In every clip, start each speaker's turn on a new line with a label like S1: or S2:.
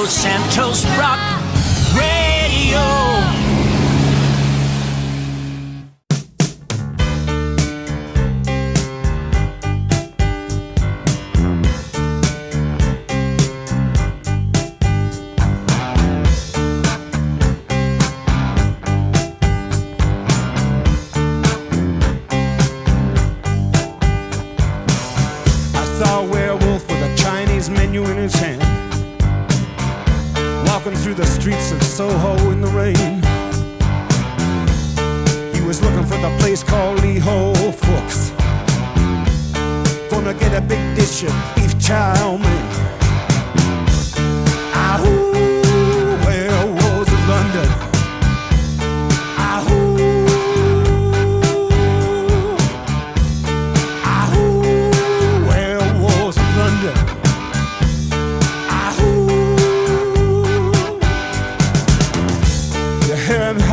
S1: Los Santos Rock Radio.
S2: Through the streets of Soho in the rain, he was looking for the place called Lee Ho Fooks. Gonna get a big dish of beef chow mein. Ahoo, werewolves of London. Ahoo, ahoo, werewolves of London.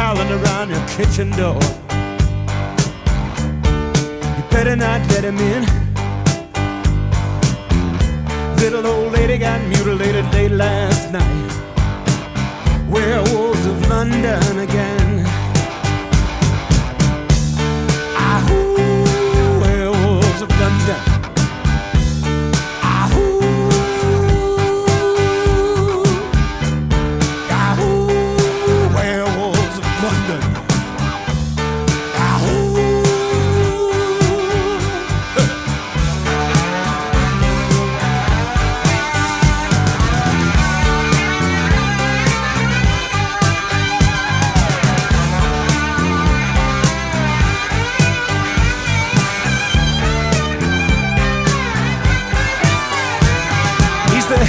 S2: Howling around your kitchen door. You better not let him in. Little old lady got mutilated late last night. Werewolves of London again. Ahoo, werewolves of London.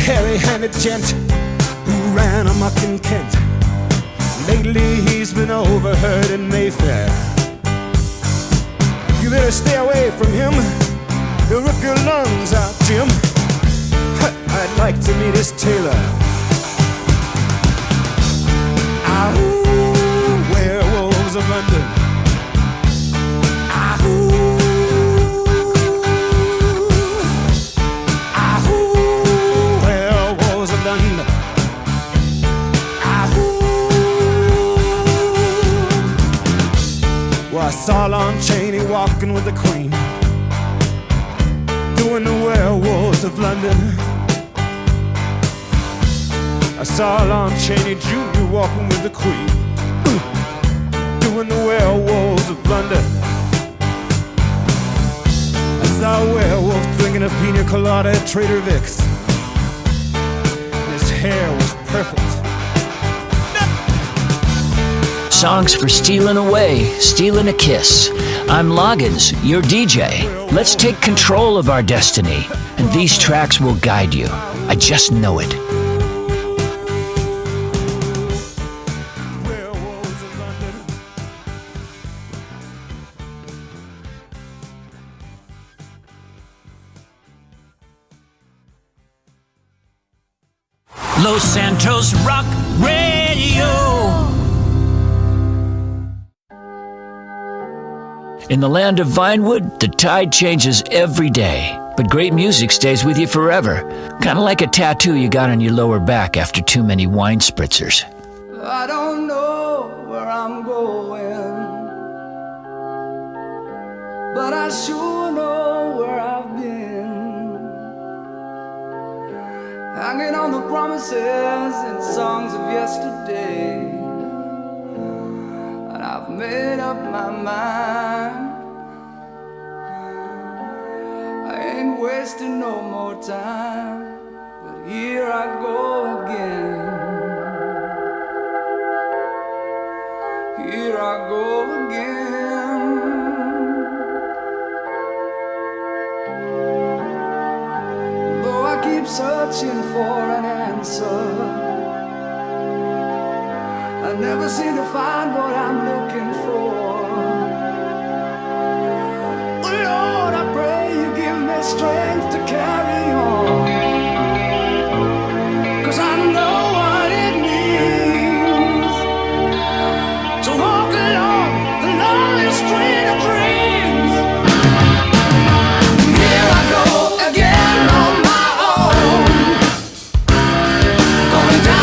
S2: Hairy-handed gent who ran amok in Kent. Lately he's been overheard in Mayfair. You better stay away from him. He'll rip your lungs out, Jim. I'd like to meet his tailor. Ahoo, werewolves of London. Ahoo. Well, I saw Lon Chaney walking with the Queen, doing the werewolves of London. I saw Lon Chaney Jr. walking with the Queen, doing the werewolves of London. I saw a werewolf drinking a pina colada at Trader Vic's. His hair was perfect.
S1: Songs for stealing away, stealing a kiss. I'm Loggins, your DJ. Let's take control of our destiny, and these tracks will guide you. I just know it. Los Santos Rock Radio. In the land of Vinewood, the tide changes every day, but great music stays with you forever. Kind of like a tattoo you got on your lower back after too many wine spritzers.
S3: I don't know where I'm going, but I sure know where I've been. Hanging on the promises and songs of yesterday, and I've made up my mind. I ain't wasting no more time, but here I go again. Here I go again. Though I keep searching for an answer, I never seem to find what I'm looking for. Oh Lord, I pray you give me strength to carry on, 'cause I know what it means to walk along the lonely street of dreams. Here I go again on my own, going down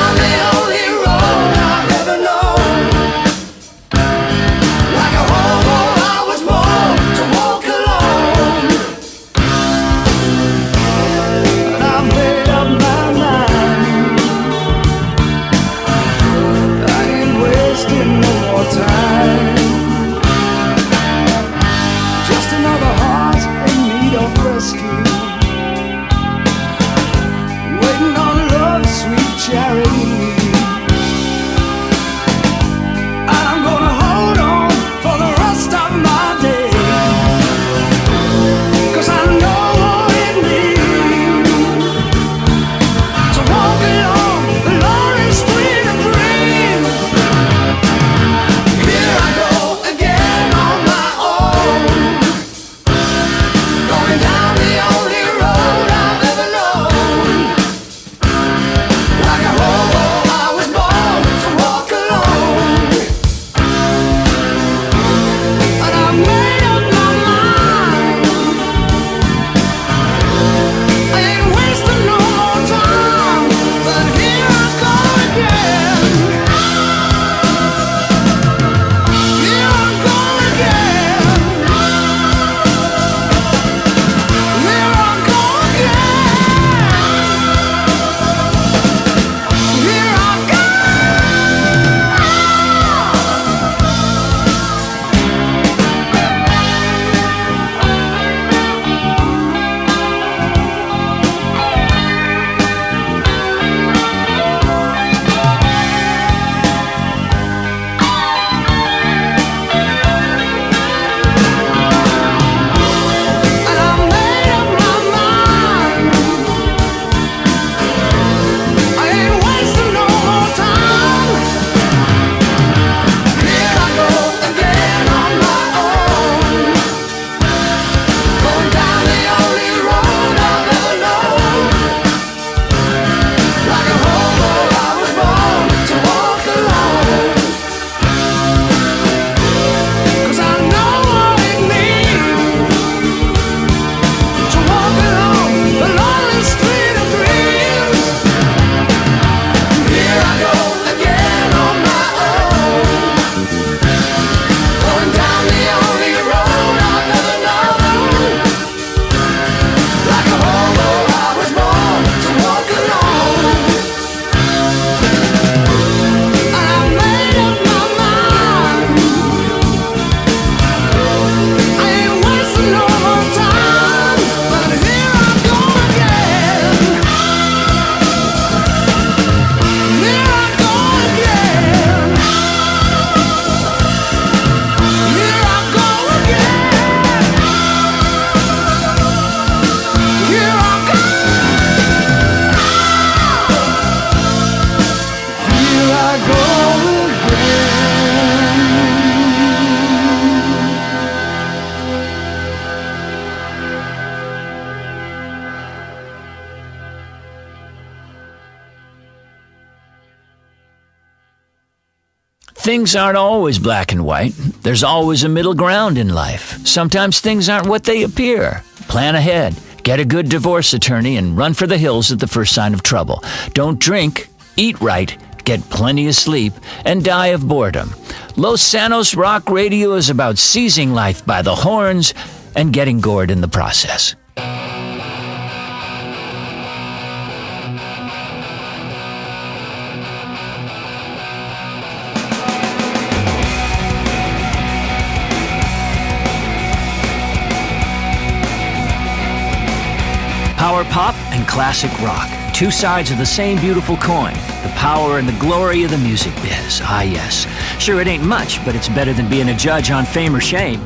S1: Things aren't always black and white. There's always a middle ground in life. Sometimes things aren't what they appear. Plan ahead. Get a good divorce attorney and run for the hills at the first sign of trouble. Don't drink, eat right, get plenty of sleep, and die of boredom. Los Santos Rock Radio is about seizing life by the horns and getting gored in the process. Power pop and classic rock. Two sides of the same beautiful coin. The power and the glory of the music biz. Ah, yes. Sure, it ain't much, but it's better than being a judge on Fame or Shame.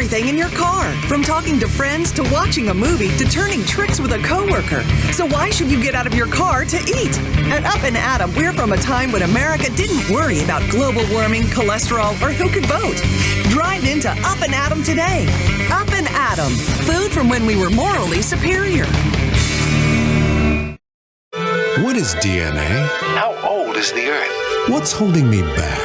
S4: everything in your car, from talking to friends to watching a movie to turning tricks with a coworker. So why should you get out of your car to eat? At Up and Atom, we're from a time when America didn't worry about global warming, cholesterol, or who could vote. Drive into Up and Atom today. Up and Atom, food from when we were morally superior.
S5: What is DNA?
S6: How old is the Earth?
S5: What's holding me back?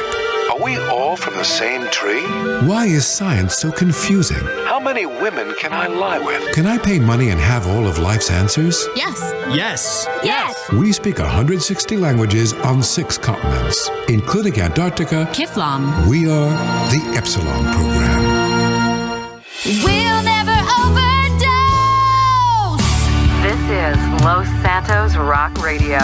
S6: Are we all from the same tree?
S5: Why is science so confusing?
S6: How many women can I lie with?
S5: Can I pay money and have all of life's answers?
S7: Yes.
S8: Yes.
S7: Yes.
S5: We speak 160 languages on 6 continents, including Antarctica.
S7: Kiflam.
S5: We are the Epsilon Program.
S7: We'll never overdose.
S9: This is Los Santos Rock Radio.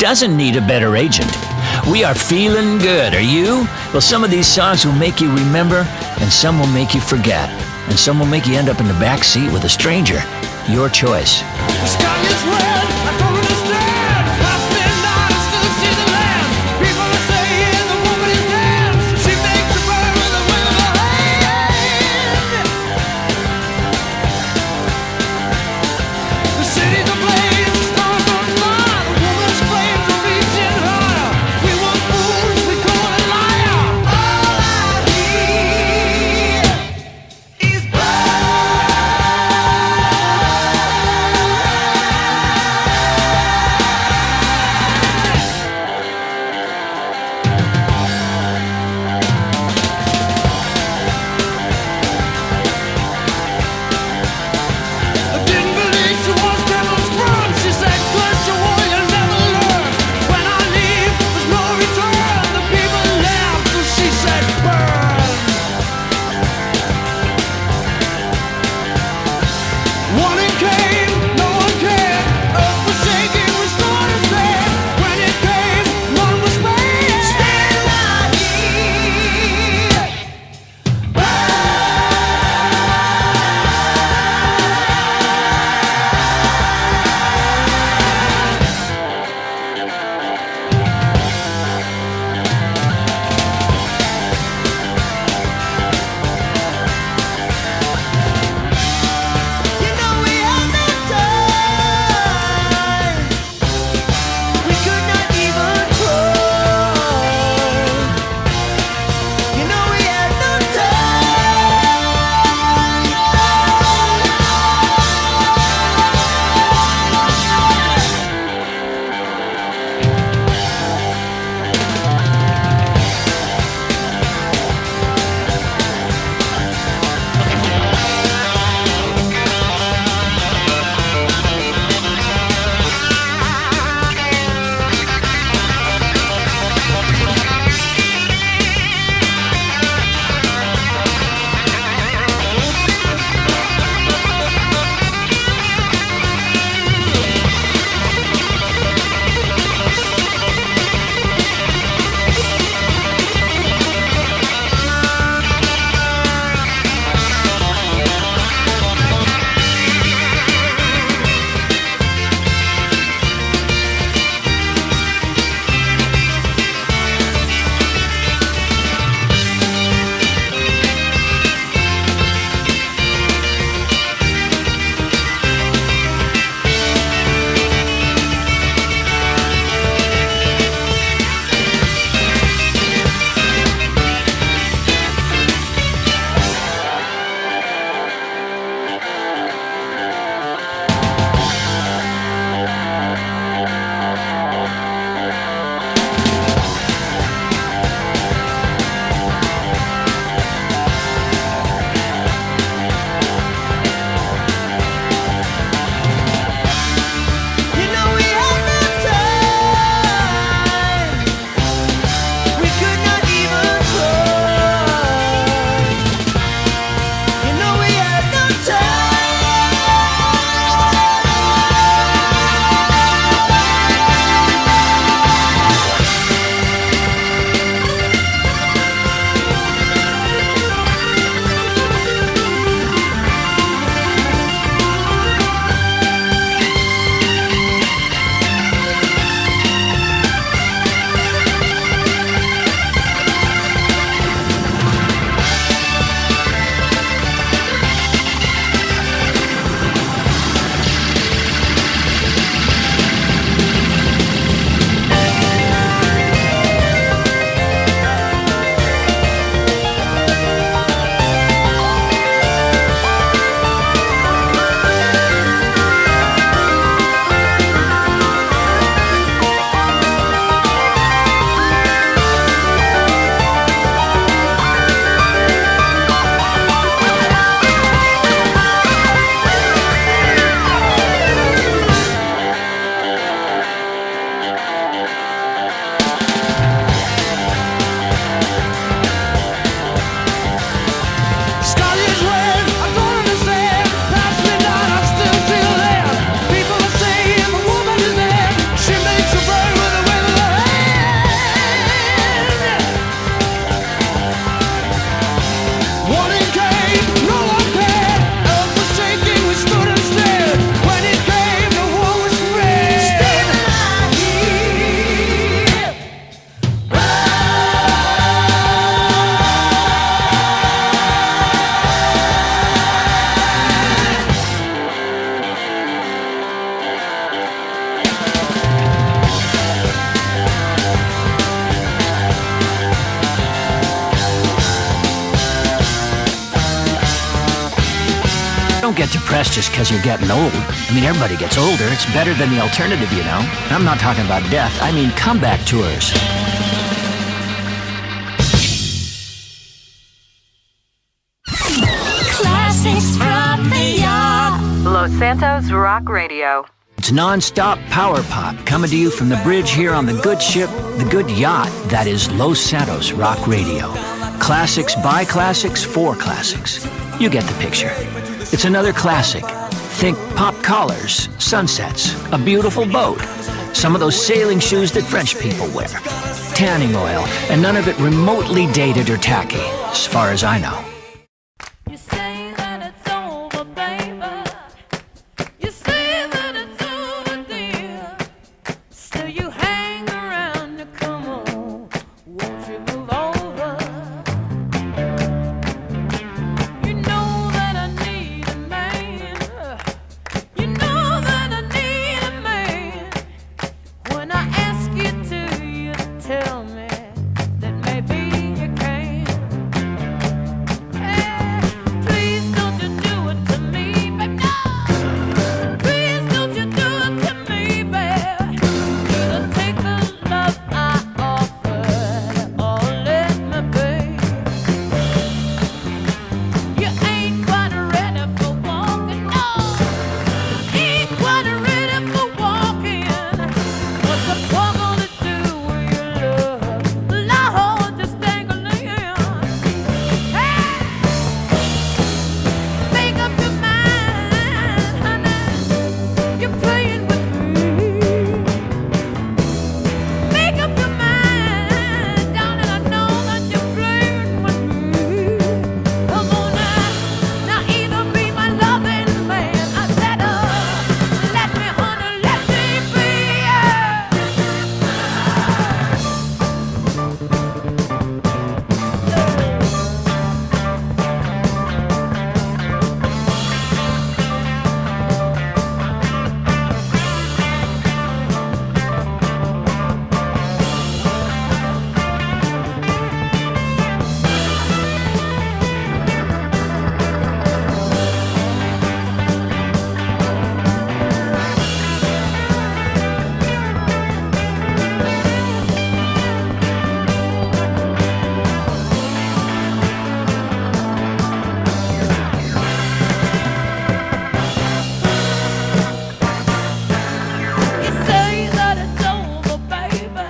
S1: doesn't need a better agent? We are feeling good, are you? Well, some of these songs will make you remember, and some will make you forget, and some will make you end up in the back seat with a stranger. Your choice.
S3: The sky is red, I don't understand. Past midnight, I still see the land. People are saying the woman is dead. She makes the burn with a wave of her hand. The city's ablaze, the stars on fire. The woman's flames are reaching higher. We want fools, we call it liar. All I hear is blood.
S1: get depressed just because you're getting old. I mean, everybody gets older. It's better than the alternative, you know. I'm not talking about death. I mean comeback tours.
S7: Classics from the Yacht.
S8: Los Santos Rock Radio.
S1: It's non-stop power pop coming to you from the bridge here on the good ship, the good yacht that is Los Santos Rock Radio. Classics by classics for classics. You get the picture. It's another classic. Think pop collars, sunsets, a beautiful boat, some of those sailing shoes that French people wear, tanning oil, and none of it remotely dated or tacky, as far as I know.
S3: You say that it's over, baby. You say that it's over, dear. Still you hang around to come on. Won't you move over? You know that I need a man. You know that I need a man. When I ask you to, you tell me that maybe you can. Please don't you do it to me, babe, no. Please don't you do it to me, babe. You'll take the love I offered, or let me be. You ain't quite ready for walking, no. Ain't quite ready for walking. What's the poor gonna do with your love? Lord, just dangling. Hey! Make up your mind, honey. You're playing with me. Make up your mind, darling. I know that you're playing with me. Come on now either be my loving man. I said, let me, honey, let me be. You say that it's over, baby.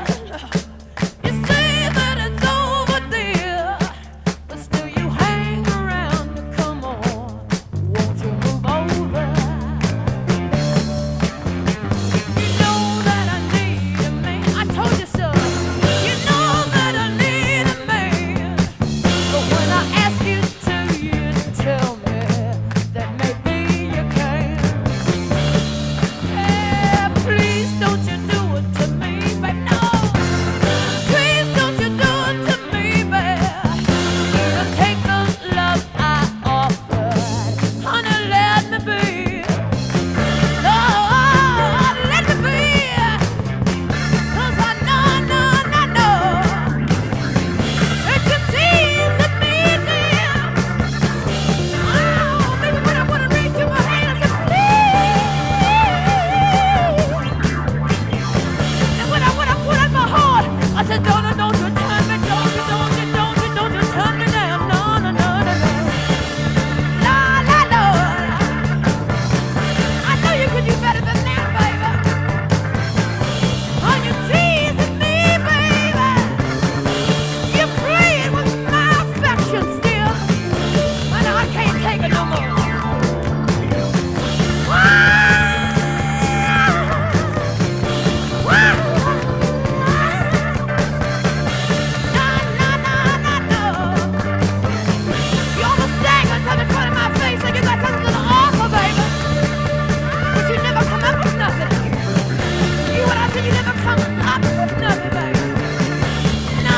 S3: You say that it's over, dear. But still you hang around to come on. Won't you move over? You know that I need a man. I told you so. You know that I need a man. But when I ask you to, you tell me that maybe you can. Please don't you do it to me, babe, no. Please don't you do it to me, babe. You'll take the love I offered. Honey, let me be. Lord, let me be. 'Cause I know that you're teasing me, dear. Oh, baby, when I wanna reach in my hand and say, please. And when I put out my heart, I said, don't you turn me, don't you turn me down, no. La, Lord. I know you could do better than that, baby. Oh, you're teasing me, baby. You're playing with my affection still. I know I can't take it no more. You almost dangled something in front of my face like you got something to offer, baby. But you never come up with nothing. You what I said, you never come up with nothing, baby. No.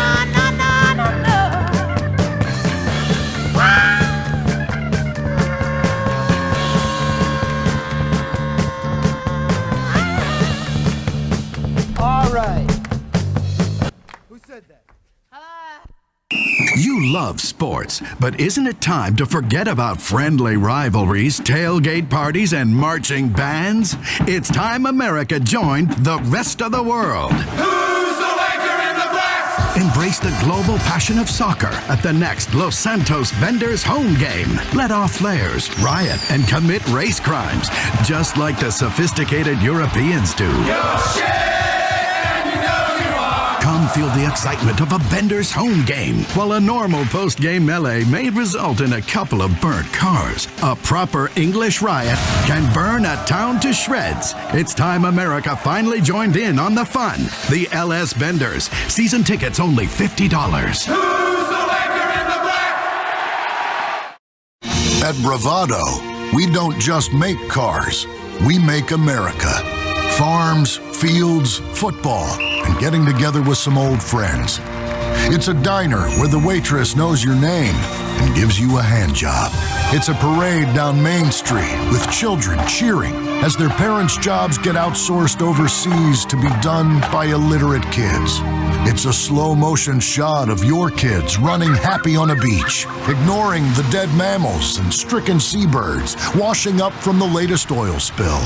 S9: All right. Who said that? You love sports, but isn't it time to forget about friendly rivalries, tailgate parties, and marching bands? It's time America joined the rest of the world.
S3: Who's the Laker in the black?
S9: Embrace the global passion of soccer at the next Los Santos Benders home game. Let off flares, riot, and commit race crimes, just like the sophisticated Europeans do. Come feel the excitement of a Benders home game, while a normal post-game melee may result in a couple of burnt cars. A proper English riot can burn a town to shreds. It's time America finally joined in on the fun. The LS Benders. Season tickets only $50.
S3: Who's the Laker in the black?
S10: At Bravado, we don't just make cars, we make America. Farms, fields, football, and getting together with some old friends. It's a diner where the waitress knows your name and gives you a hand job. It's a parade down Main Street with children cheering as their parents' jobs get outsourced overseas to be done by illiterate kids. It's a slow-motion shot of your kids running happy on a beach, ignoring the dead mammals and stricken seabirds washing up from the latest oil spill.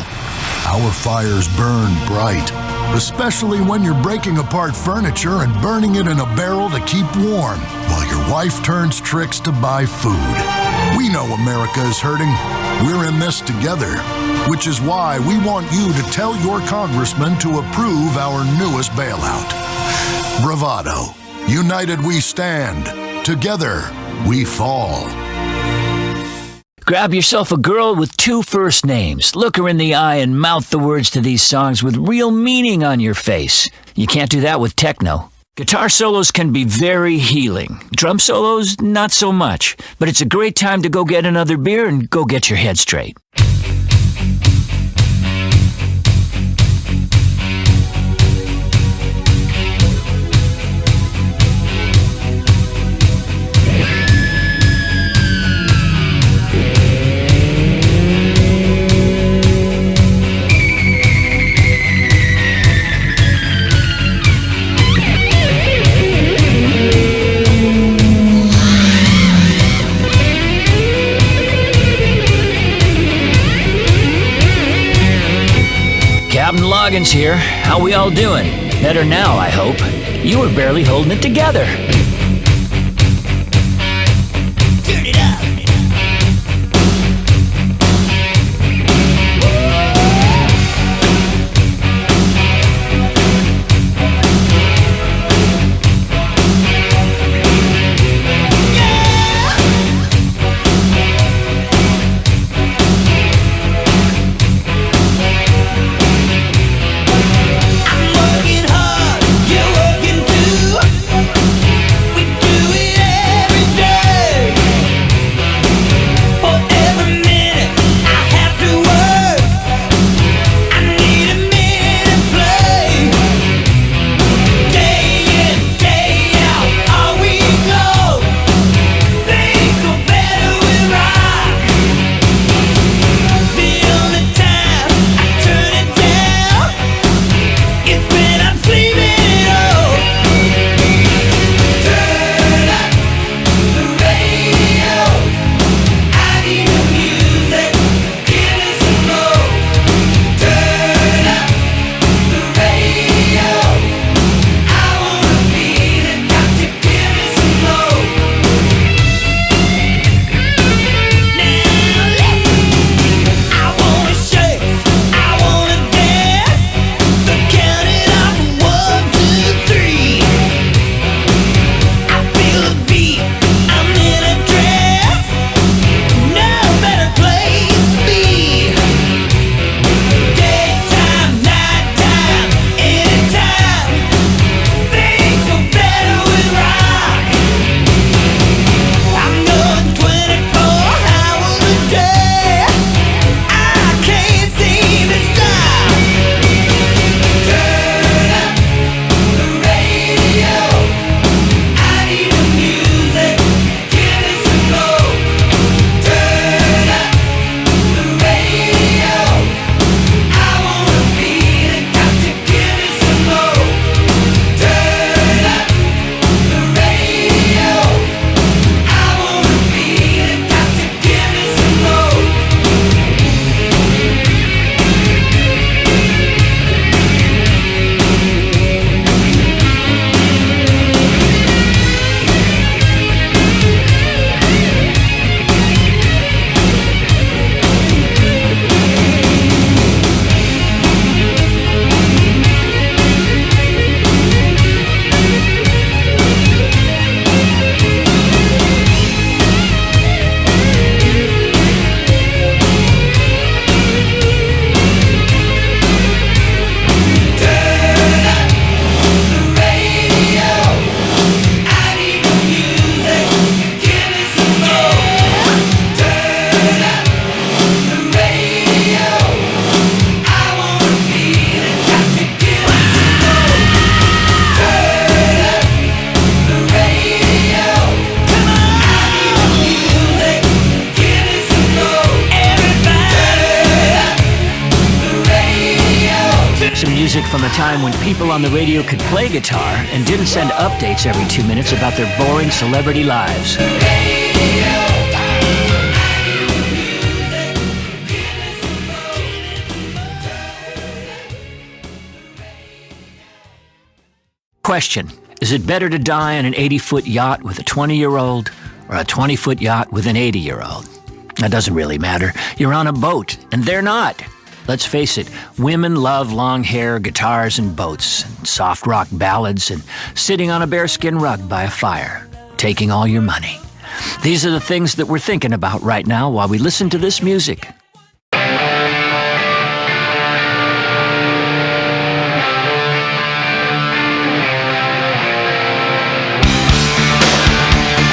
S10: Our fires burn bright, especially when you're breaking apart furniture and burning it in a barrel to keep warm while your wife turns tricks to buy food. We know America is hurting. We're in this together, which is why we want you to tell your congressman to approve our newest bailout. Bravado. United we stand. Together we fall.
S1: Grab yourself a girl with 2 first names. Look her in the eye and mouth the words to these songs with real meaning on your face. You can't do that with techno. Guitar solos can be very healing. Drum solos, not so much. But it's a great time to go get another beer and go get your head straight. Captain Loggins here. How we all doing? Better now, I hope. You were barely holding it together. Turn it up. from a time when people on the radio could play guitar and didn't send updates every 2 minutes about their boring celebrity lives. Question: is it better to die on an 80-foot yacht with a 20-year-old or a 20-foot yacht with an 80-year-old? That doesn't really matter. You're on a boat, and they're not. Let's face it, women love long hair, guitars, and boats, and soft rock ballads, and sitting on a bearskin rug by a fire, taking all your money. These are the things that we're thinking about right now while we listen to this music.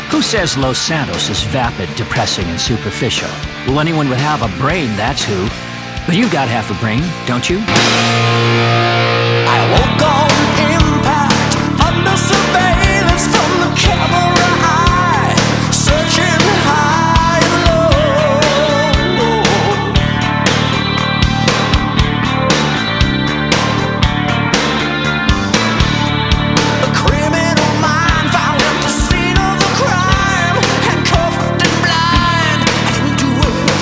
S1: Who says Los Santos is vapid, depressing, and superficial? Well, anyone would have a brain, that's who. But you've got half a brain, don't you?
S3: I woke on impact, under surveillance from the camera eye, searching high and low. A criminal mind found at the scene of the crime, handcuffed and blind. I didn't do it.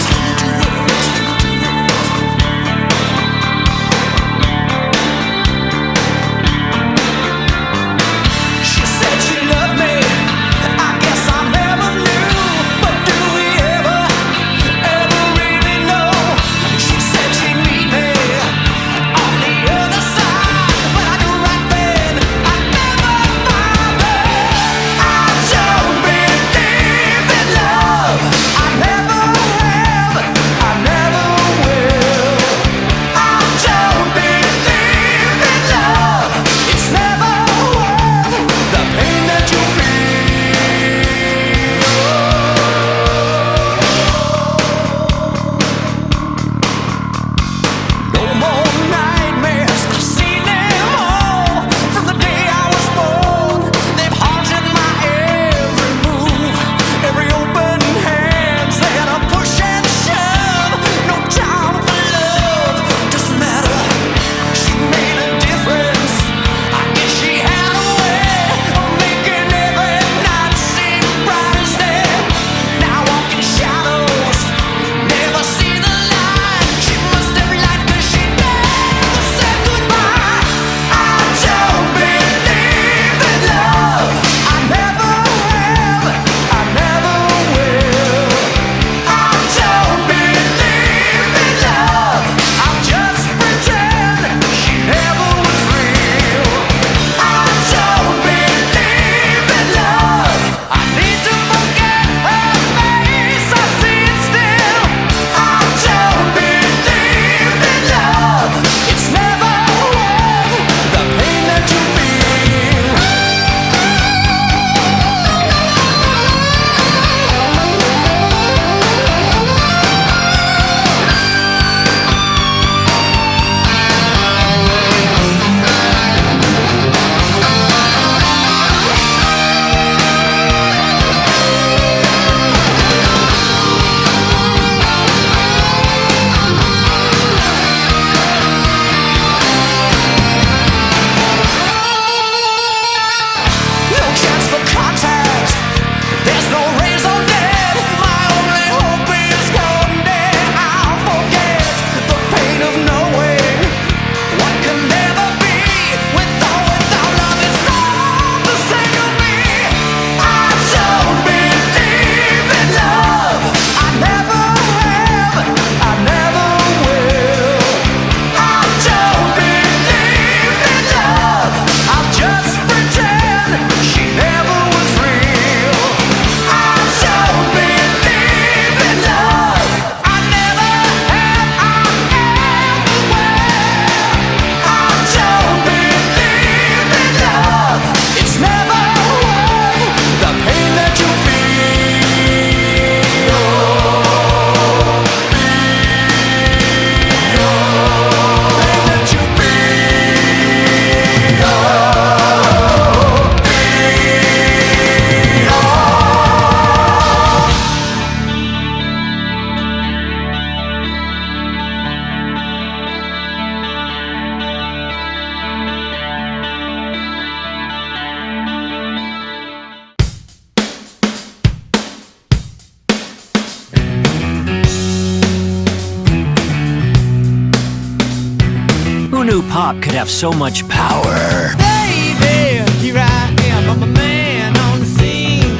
S1: pop could have so much power.
S3: Baby, here I am, I'm a man on the scene.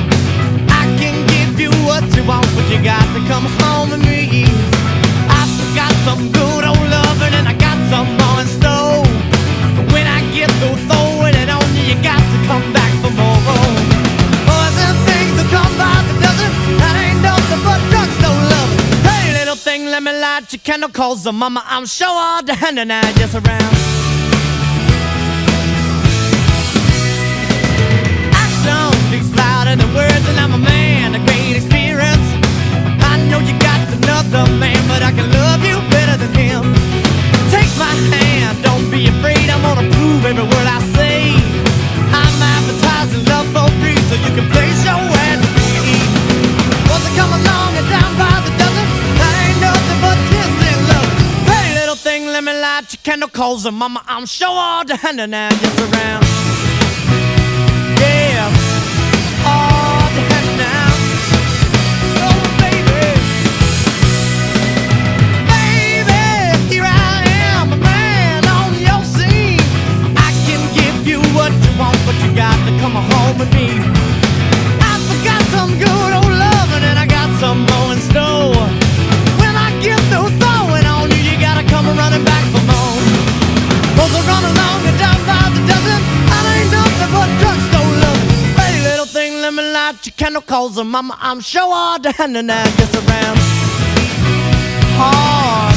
S3: I can give you what you want, but you got to come home to me. I got some good old loving and I got some more in store. But when I get through throwing it on you, you got to come back for more. Boys and things that come by the dozen, that ain't nothing but drugstore loving. Hey, little thing, let me light your candle, cause the mama, I'm sure all the hand and I just around. Action speaks louder than words, and I'm a man, a great experience. I know you got another man, but I can love you better than him. Take my hand, don't be afraid, I'm gonna prove every word I say. I'm advertising love for free, so you can place your ad to me. Once I come along and down by the dozen, that ain't nothing but tears and love. Hey, little thing, let me light your candle, cause the mama, I'm sure all the hand and I just around. Yeah, all the hand now. Oh, baby. Baby, here I am, a man on your scene. I can give you what you want, but you got to come home with me. I forgot some good old loving and I got some more in store. When I get through throwing on you, you gotta come running back for more. Cause I run along and down by the dozen, I ain't nothing but drugstore loving. Hey, little thing, let me light your candle, cause mama, I'm sure all the hand and I just around. Hard,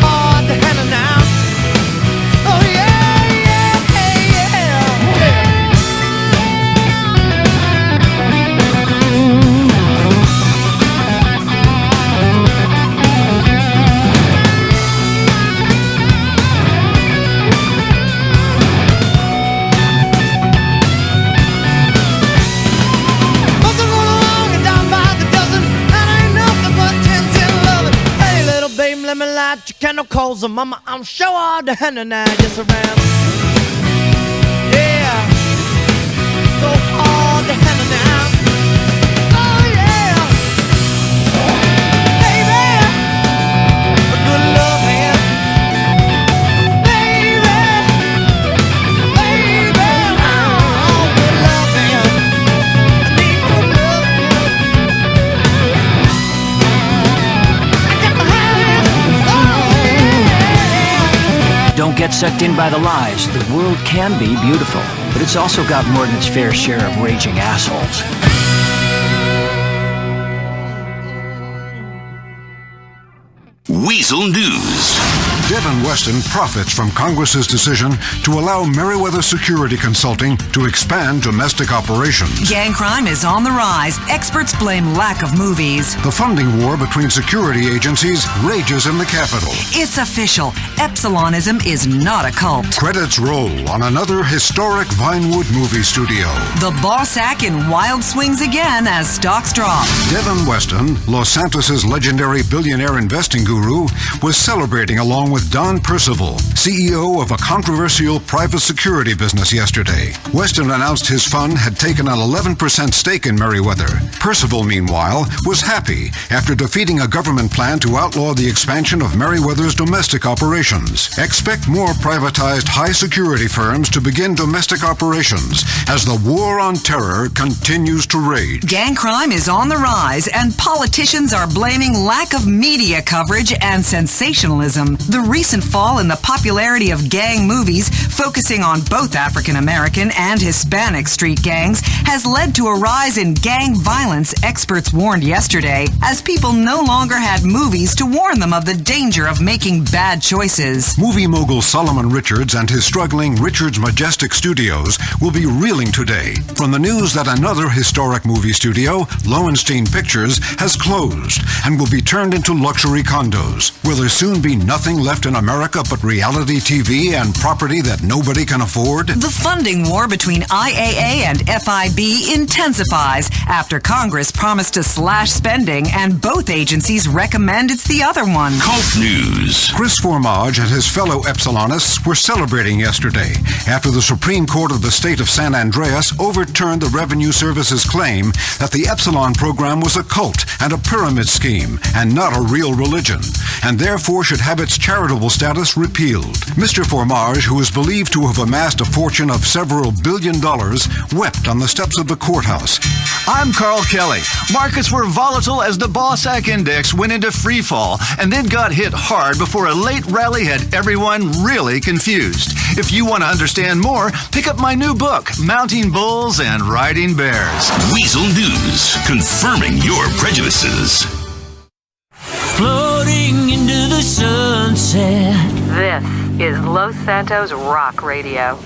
S3: hard to handle now. Oh yeah, yeah, yeah, yeah. Must have run along and down by the dozen, that ain't nothing but 10 loving. Hey, little baby, let me light your candle, cause mama, I'm sure all the hand and I just around. Yeah, so hard to handle now. Oh yeah, baby, a good love hand. Baby, baby, oh, good love hand. I need good love hand. I got to have it. Oh yeah.
S1: Don't get sucked in by the lies. The world can be beautiful, but it's also got more than its fair share of raging assholes.
S11: Weasel News.
S5: Devin Weston profits from Congress's decision to allow Merriweather Security Consulting to expand domestic operations.
S12: Gang crime is on the rise. Experts blame lack of movies.
S5: The funding war between security agencies rages in the Capitol.
S12: It's official. Epsilonism is not a cult.
S5: Credits roll on another historic Vinewood movie studio.
S12: The boss act in wild swings again as stocks drop.
S5: Devin Weston, Los Santos' legendary billionaire investing guru, was celebrating along with Don Percival, CEO of a controversial private security business yesterday. Weston announced his fund had taken an 11% stake in Merriweather. Percival, meanwhile, was happy after defeating a government plan to outlaw the expansion of Merriweather's domestic operations. Expect more privatized high-security firms to begin domestic operations as the war on terror continues to rage.
S12: Gang crime is on the rise, and politicians are blaming lack of media coverage and sensationalism. The recent fall in the popularity of gang movies, focusing on both African American and Hispanic street gangs, has led to a rise in gang violence, experts warned yesterday, as people no longer had movies to warn them of the danger of making bad choices.
S5: Movie mogul Solomon Richards and his struggling Richards Majestic Studios will be reeling today from the news that another historic movie studio, Lowenstein Pictures, has closed and will be turned into luxury condos. Will there soon be nothing left in America but reality TV and property that nobody can afford?
S12: The funding war between IAA and FIB intensifies after Congress promised to slash spending and both agencies recommend it's the other one.
S11: Cult News.
S5: Chris Formage and his fellow Epsilonists were celebrating yesterday after the Supreme Court of the state of San Andreas overturned the Revenue Service's claim that the Epsilon program was a cult and a pyramid scheme and not a real religion, and therefore should have its charity charitable status repealed. Mr. Formage, who is believed to have amassed a fortune of several $1 billion, wept on the steps of the courthouse.
S13: I'm Carl Kelly. Markets were volatile as the Bossack Index went into free fall and then got hit hard before a late rally had everyone really confused. If you want to understand more, pick up my new book, Mounting Bulls and Riding Bears.
S11: Weasel News, confirming your prejudices.
S1: Floating into the sunset.
S8: This is Los Santos Rock Radio.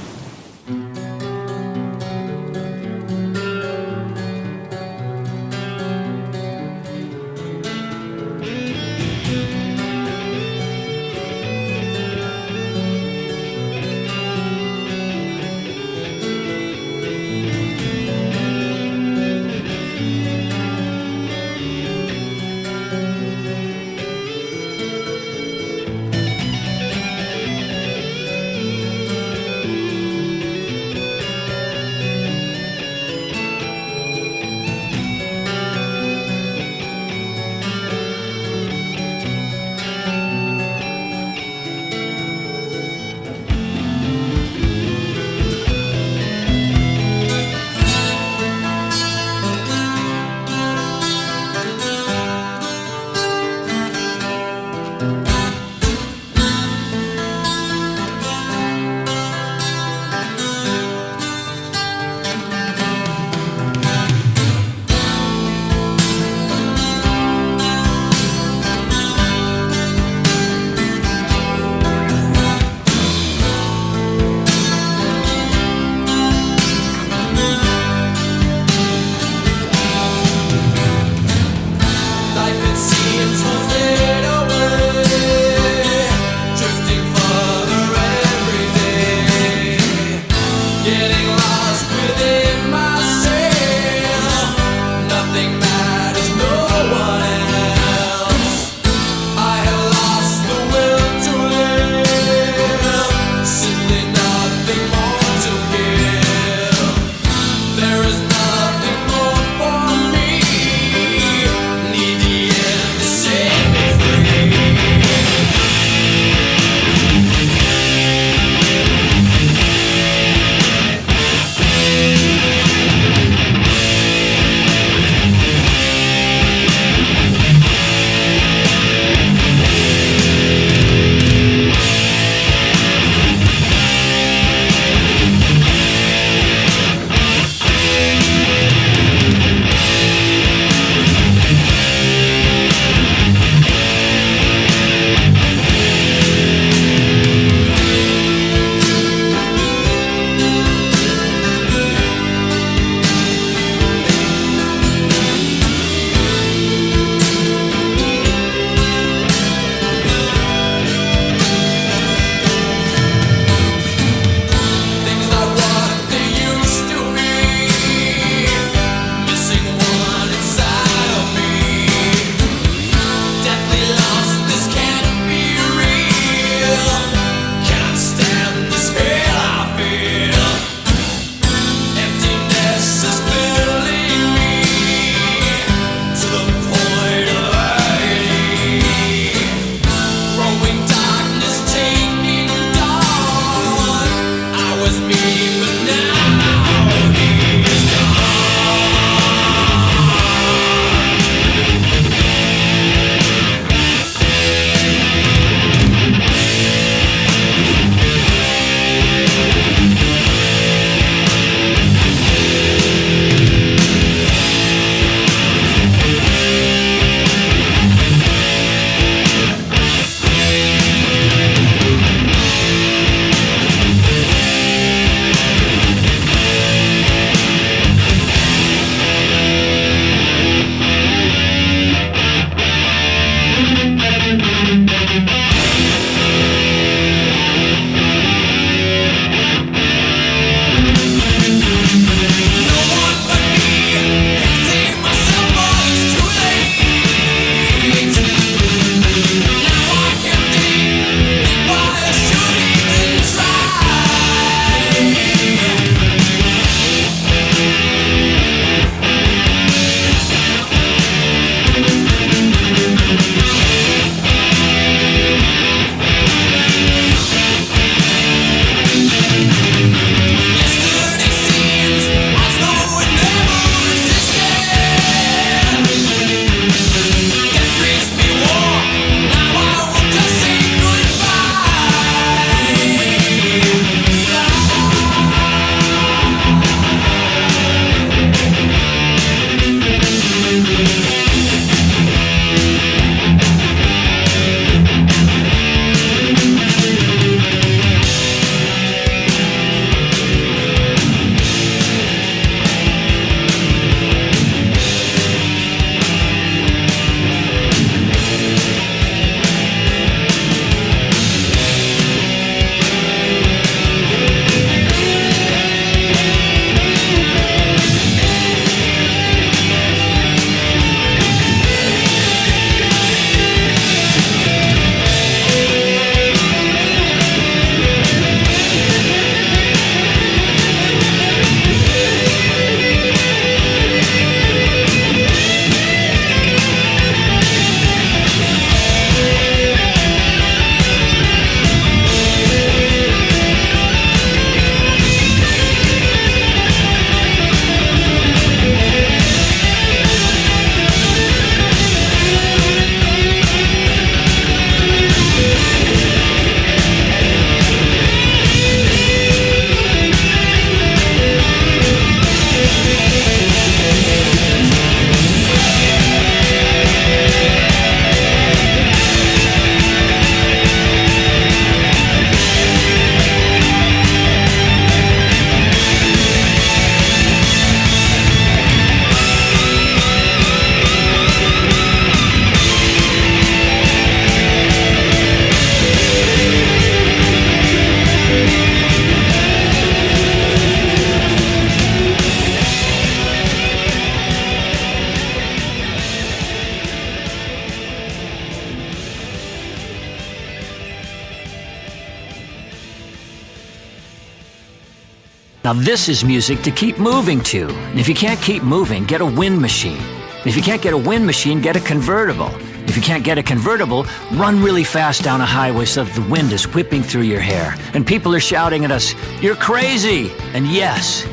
S1: Now this is music to keep moving to. And if you can't keep moving, get a wind machine. And if you can't get a wind machine, get a convertible. If you can't get a convertible, run really fast down a highway so that the wind is whipping through your hair. And people are shouting at us, "You're crazy!" And yes,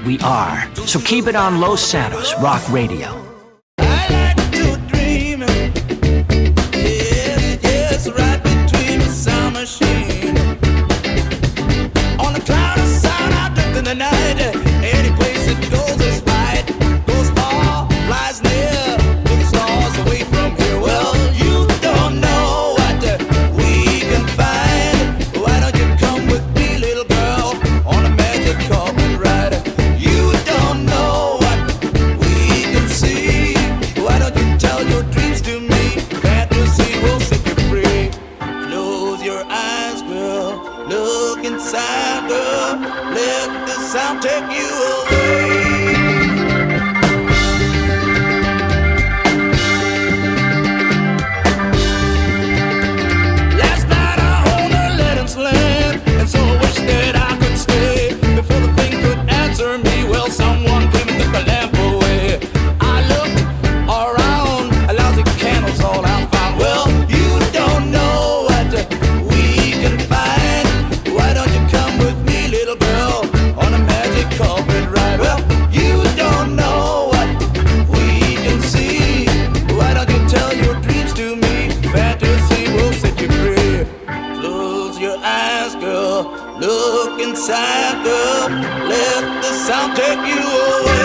S1: we are. So keep it on Los Santos Rock Radio.
S3: Yes, right between the sound machine. On the cloud of sound, I drift in the night. Any place it goes is right. Goes far, flies near, big stars away from here. Well, you don't know what we can find. Why don't you come with me, little girl, on a magic carpet ride? You don't know what we can see. Why don't you tell your dreams to me? Fantasy will set you free. Close your eyes, girl. Look inside, girl. Let the sound take you away. Last night I owned a Loggins land, and so I wish that I could stay. Before the thing could answer me, well, someone came and took the lamp away. I looked around, lousy candles all I found. Well, you don't know what we can find. Why don't you come with me, little girl, on a magic carpet ride? Well, you don't know what we can see. Why don't you tell your dreams to me? Fantasy will set you free. Close your eyes, girl. Look inside, girl. Let the sound take you away.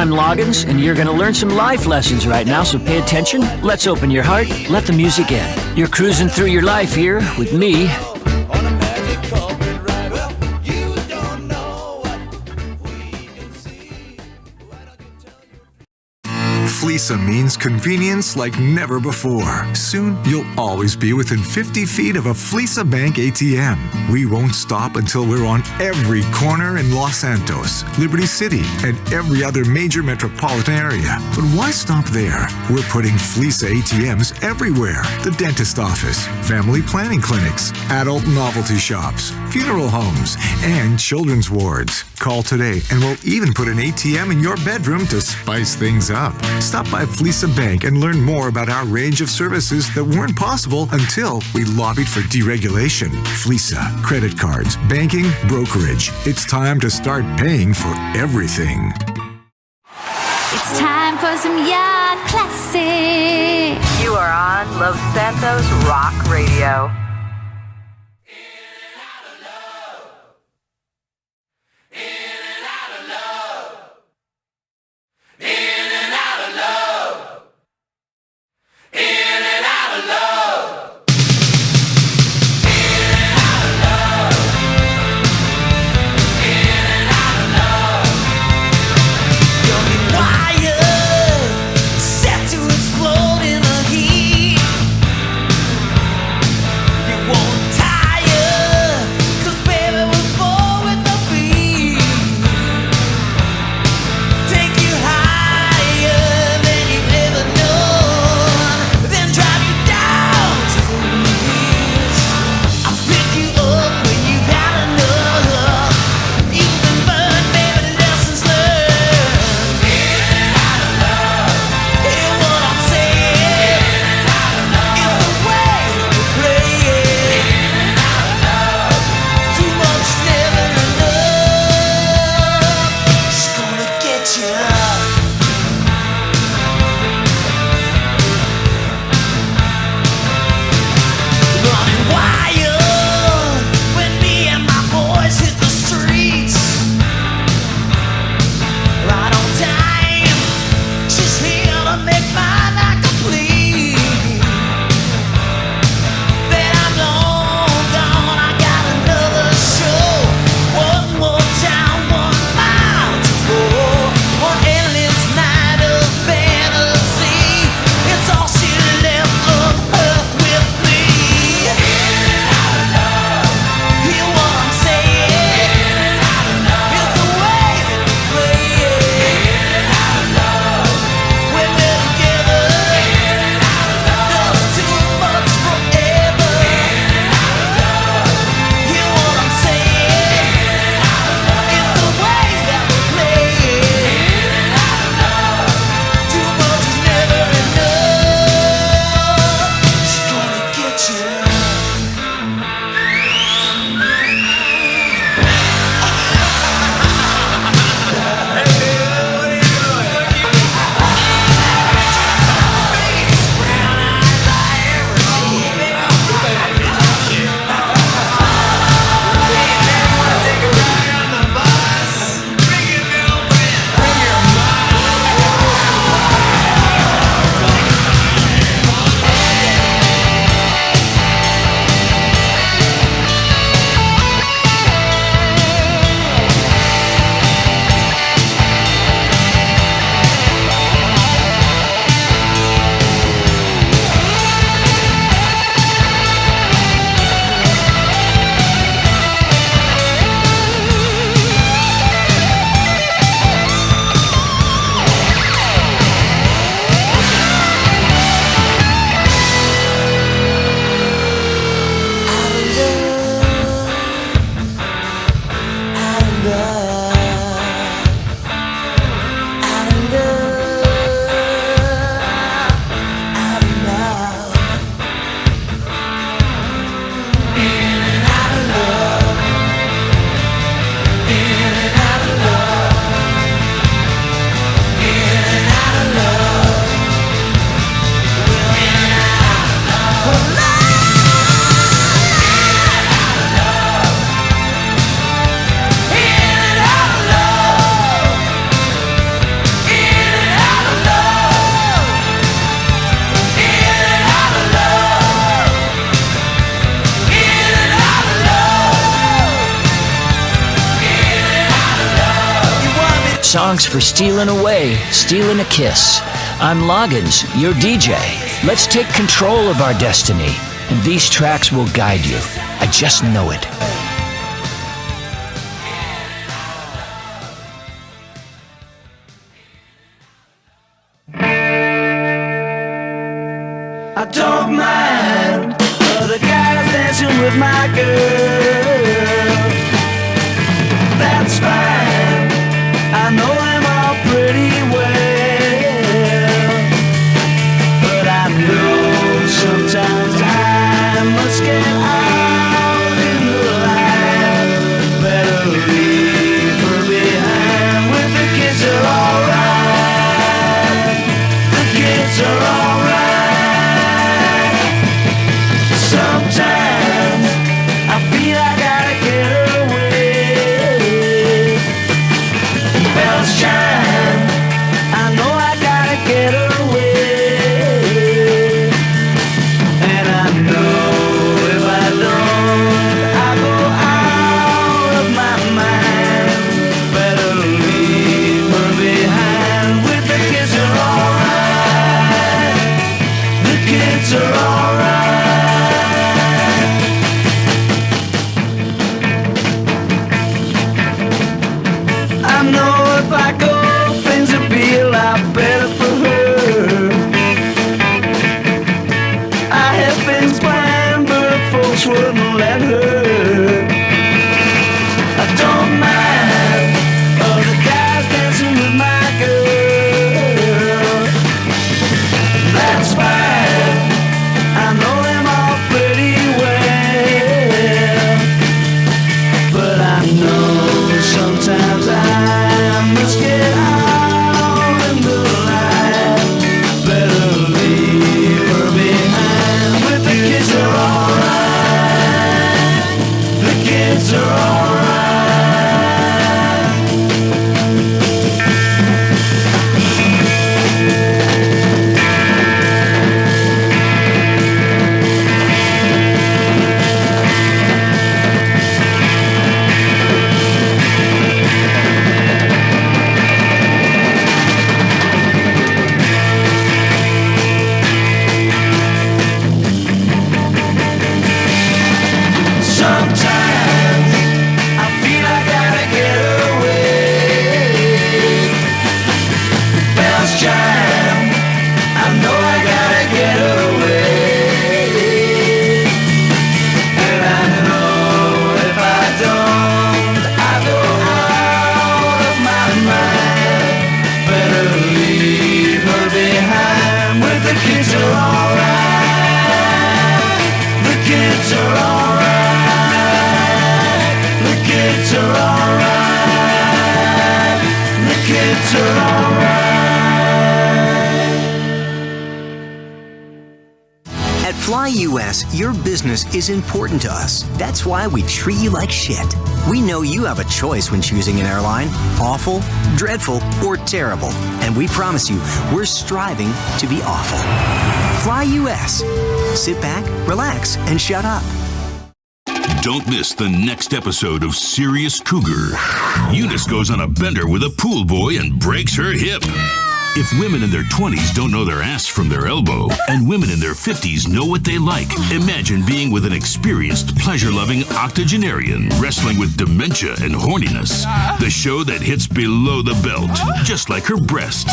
S1: I'm Loggins, and you're going to learn some life lessons right now, so pay attention. Let's open your heart. Let the music in. You're cruising through your life here with me.
S3: On a magic carpet ride. Well, you don't know what we can see. Why don't you tell your
S14: Fleesa means convenience like never before. Soon, you'll always be within 50 feet of a Fleesa Bank ATM. We won't stop until we're on every corner in Los Santos, Liberty City, and every other major metropolitan area. But why stop there? We're putting Fleesa ATMs everywhere. The dentist office, family planning clinics, adult novelty shops, funeral homes, and children's wards. Call today and we'll even put an ATM in your bedroom to spice things up. Stop by Fleesa Bank and learn more about our range of services that weren't possible until we lobbied for deregulation. Fleesa, credit cards, banking, brokerage. It's time to start paying for everything.
S7: It's time for some Yacht Classic.
S8: You are on Los Santos Rock Radio.
S3: Set to explode in the heat.
S1: songs for stealing away, stealing a kiss. I'm Loggins, your DJ. Let's take control of our destiny, and these tracks will guide you. I just know it.
S3: I don't mind other guys dancing with my girl. That's fine.
S15: Fly US, your business is important to us. That's why we treat you like shit. We know you have a choice when choosing an airline: awful, dreadful, or terrible. And we promise you, we're striving to be awful. Fly US. Sit back, relax, and shut up.
S11: Don't miss the next episode of Serious Cougar. Eunice goes on a bender with a pool boy and breaks her hip. If women in their 20s don't know their ass from their elbow, and women in their 50s know what they like, imagine being with an experienced, pleasure-loving octogenarian wrestling with dementia and horniness. The show that hits below the belt, just like her breasts.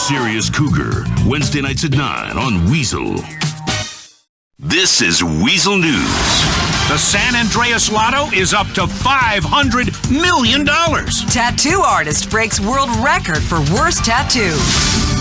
S11: Serious Cougar, Wednesday nights at 9 on Weasel. This is Weasel News.
S16: The San Andreas Lotto is up to $500 million.
S12: Tattoo artist breaks world record for worst tattoo.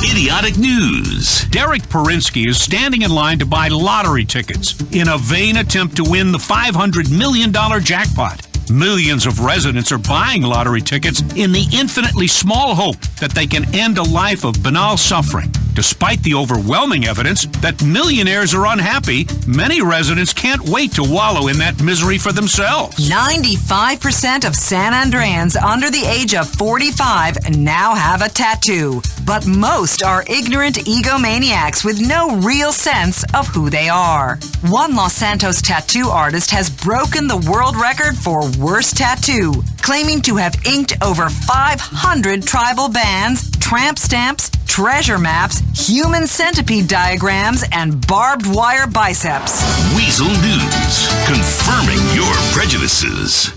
S11: Idiotic news.
S16: Derek Perinsky is standing in line to buy lottery tickets in a vain attempt to win the $500 million jackpot. Millions of residents are buying lottery tickets in the infinitely small hope that they can end a life of banal suffering. Despite the overwhelming evidence that millionaires are unhappy, many residents can't wait to wallow in that misery for themselves.
S12: 95% of San Andreans under the age of 45 now have a tattoo, but most are ignorant egomaniacs with no real sense of who they are. One Los Santos tattoo artist has broken the world record for worst tattoo, claiming to have inked over 500 tribal bands, tramp stamps, treasure maps, human centipede diagrams, and barbed wire biceps.
S11: Weasel News, confirming your prejudices.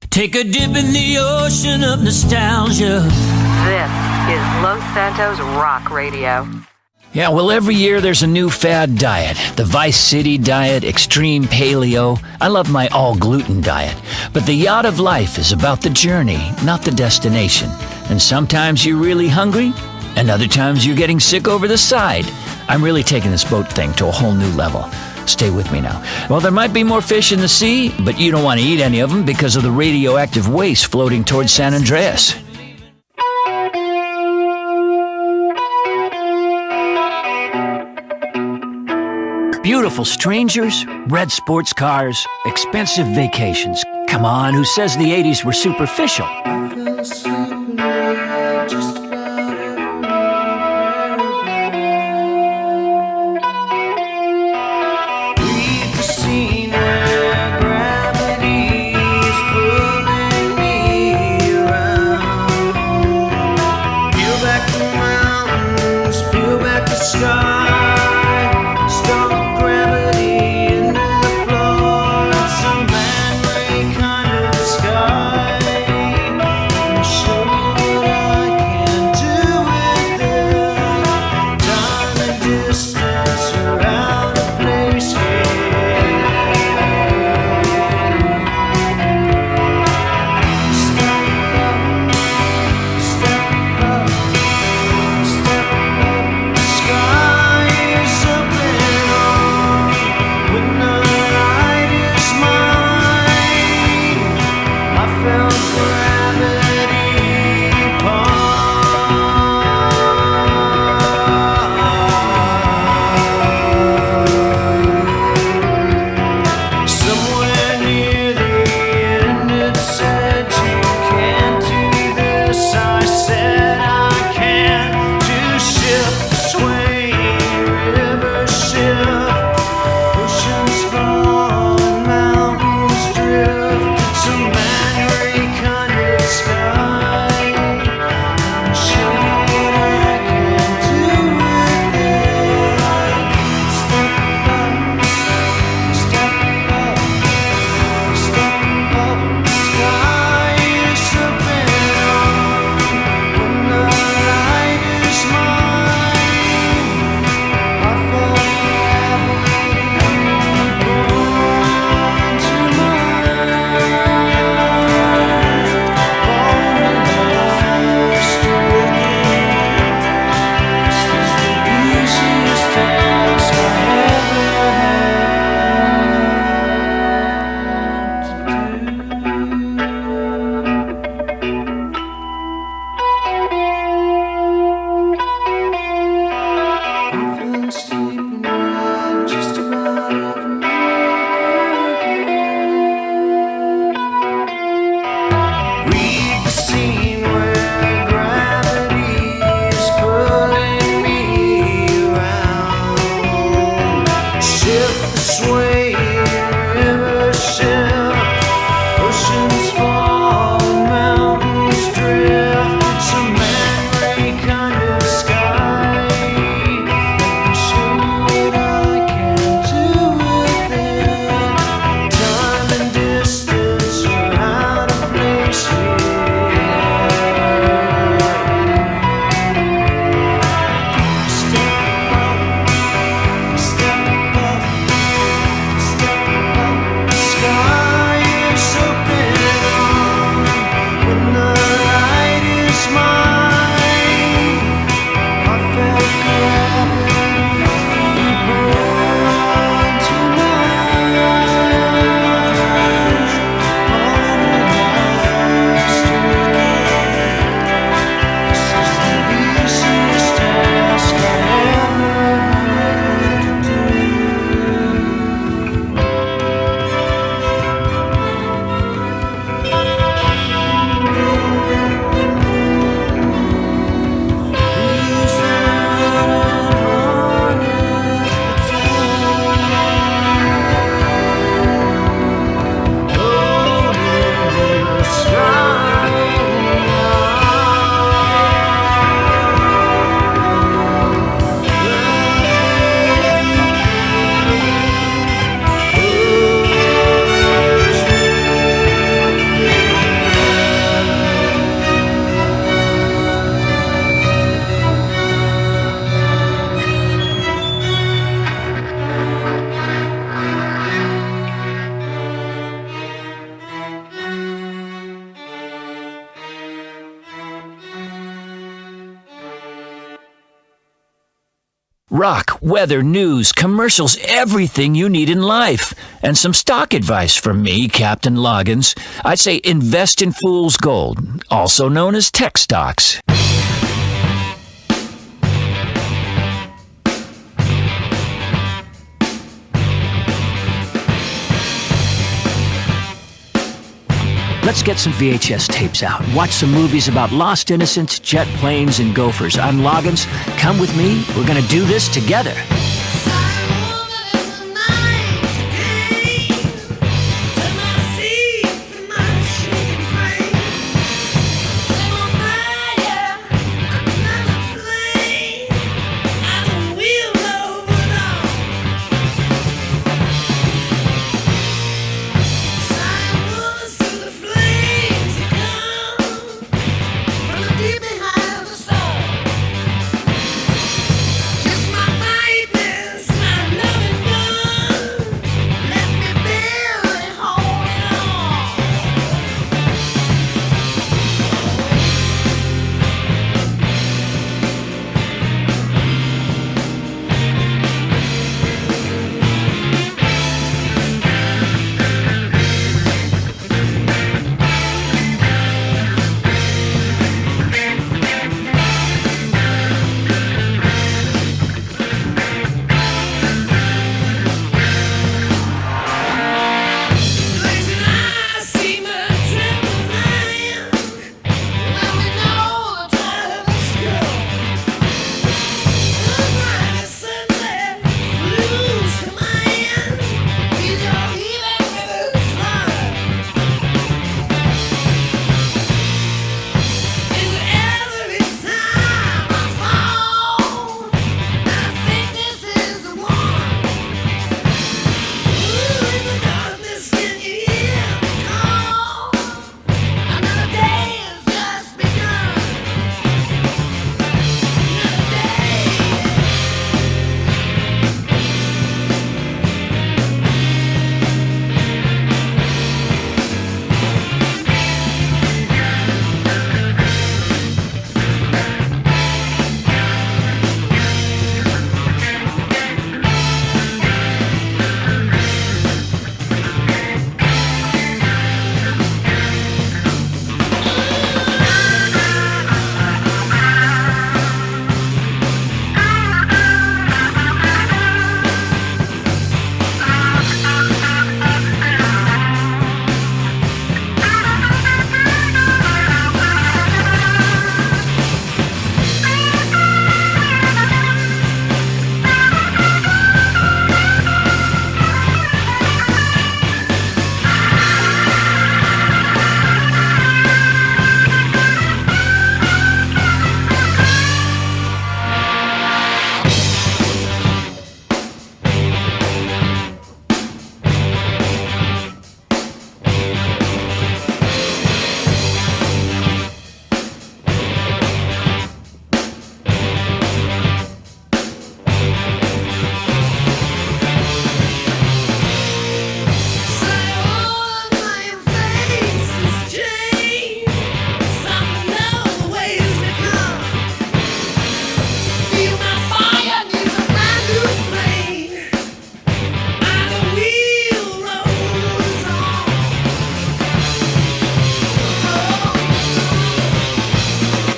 S1: Take a dip in the ocean of nostalgia.
S8: This is Los Santos Rock Radio.
S1: Yeah, well, every year there's a new fad diet. The Vice City diet, extreme paleo. I love my all-gluten diet. But the Yacht of life is about the journey, not the destination. And sometimes you're really hungry, and other times you're getting sick over the side. I'm really taking this boat thing to a whole new level. Stay with me now. Well, there might be more fish in the sea, but you don't want to eat any of them because of the radioactive waste floating towards San Andreas. Beautiful strangers, red sports cars, expensive vacations. Come on, who says the 80s were superficial? Rock, weather, news, commercials, everything you need in life. And some stock advice from me, Captain Loggins. I'd say invest in fool's gold, also known as tech stocks. Let's get some VHS tapes out. Watch some movies about lost innocents, jet planes, and gophers. I'm Loggins. Come with me. We're going to do this together.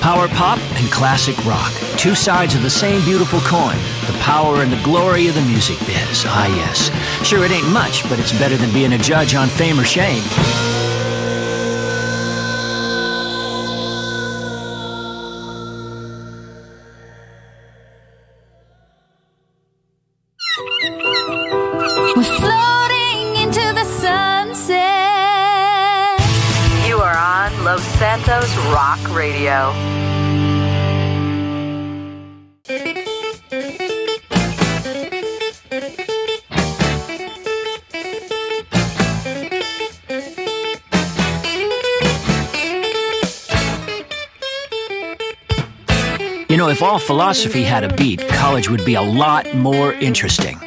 S1: Power pop and classic rock. Two sides of the same beautiful coin. The power and the glory of the music biz. Ah, yes. Sure, it ain't much, but it's better than being a judge on Fame or Shame.
S7: We're floating into the sunset.
S8: You are on Los Santos Rock Radio.
S1: You know, if all philosophy had a beat, college would be a lot more interesting.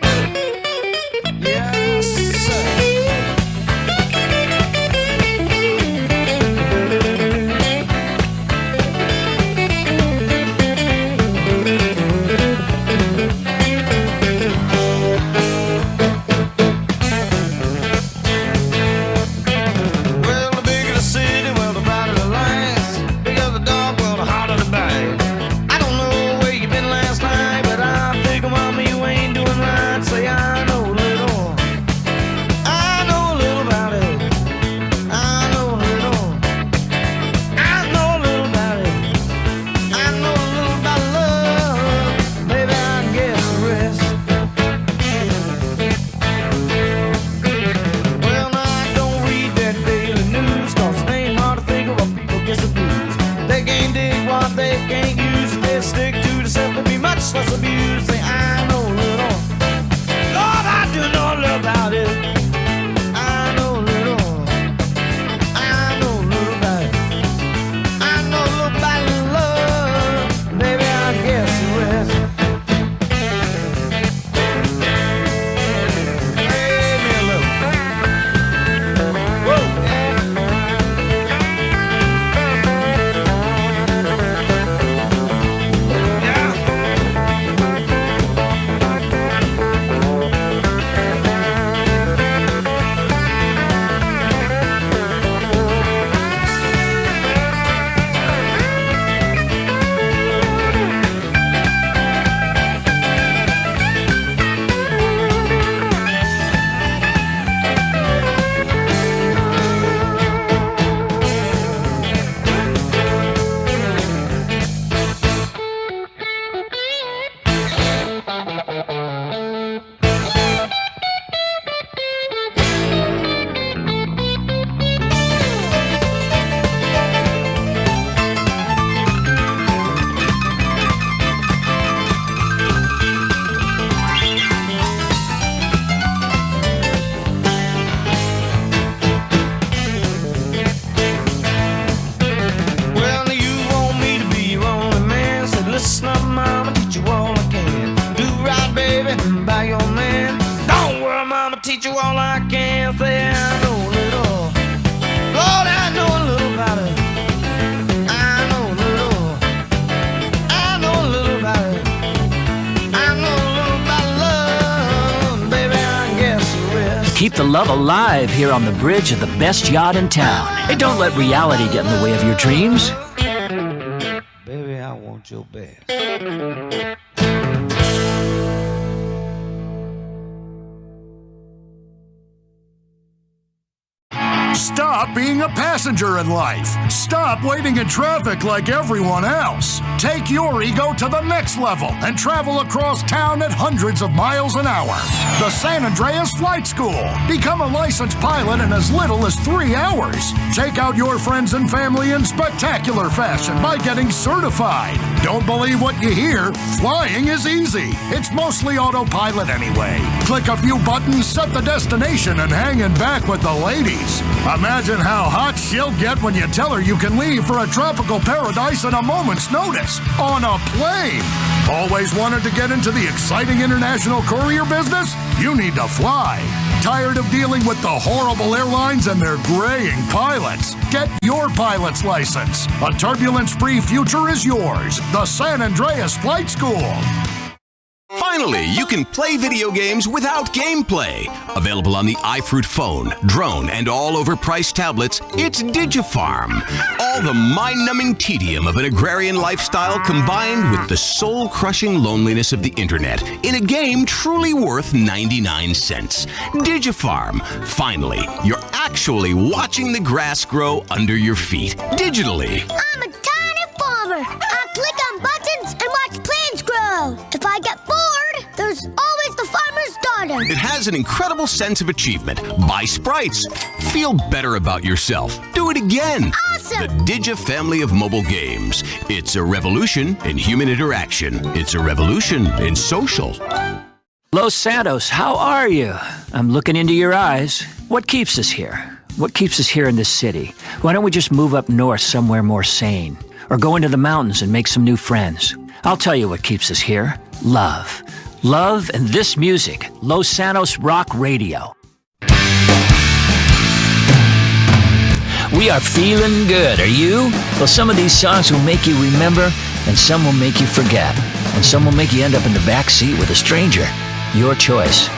S3: teach you all I can. Say I know a little. Lord, I know a little about it. I know a little. I know a little about it. I know a little about love. Baby, I guess the rest.
S1: Keep the love alive here on the bridge of the best yacht in town. And don't let reality get in the way of your dreams.
S3: Baby, I want your best.
S10: Stop being a passenger in life. Stop waiting in traffic like everyone else. Take your ego to the next level and travel across town at hundreds of miles an hour. The San Andreas Flight School. Become a licensed pilot in as little as 3 hours. Take out your friends and family in spectacular fashion by getting certified. Don't believe what you hear. Flying is easy. It's mostly autopilot anyway. Click a few buttons, set the destination, and hanging back with the ladies. Imagine how hot she'll get when you tell her you can leave for a tropical paradise at a moment's notice on a plane. Always wanted to get into the exciting international courier business? You need to fly. Tired of dealing with the horrible airlines and their graying pilots? Get your pilot's license. A turbulence-free future is yours. The San Andreas Flight School.
S17: Finally, you can play video games without gameplay. Available on the iFruit phone, drone, and all overpriced tablets, it's Digifarm. All the mind-numbing tedium of an agrarian lifestyle combined with the soul-crushing loneliness of the internet in a game truly worth 99 cents. Digifarm. Finally, you're actually watching the grass grow under your feet, digitally.
S18: I'm a tiny farmer. I click on buttons and watch plants grow. If I get bored, there's always the farmer's daughter.
S17: It has an incredible sense of achievement. Buy sprites. Feel better about yourself. Do it again.
S18: Awesome!
S17: The Digi family of mobile games. It's a revolution in human interaction. It's a revolution in social.
S1: Los Santos, how are you? I'm looking into your eyes. What keeps us here? What keeps us here in this city? Why don't we just move up north somewhere more sane? Or go into the mountains and make some new friends? I'll tell you what keeps us here. Love. Love and this music. Los Santos Rock Radio. We are feeling good, are you? Well, some of these songs will make you remember, and some will make you forget, and some will make you end up in the back seat with a stranger. Your choice.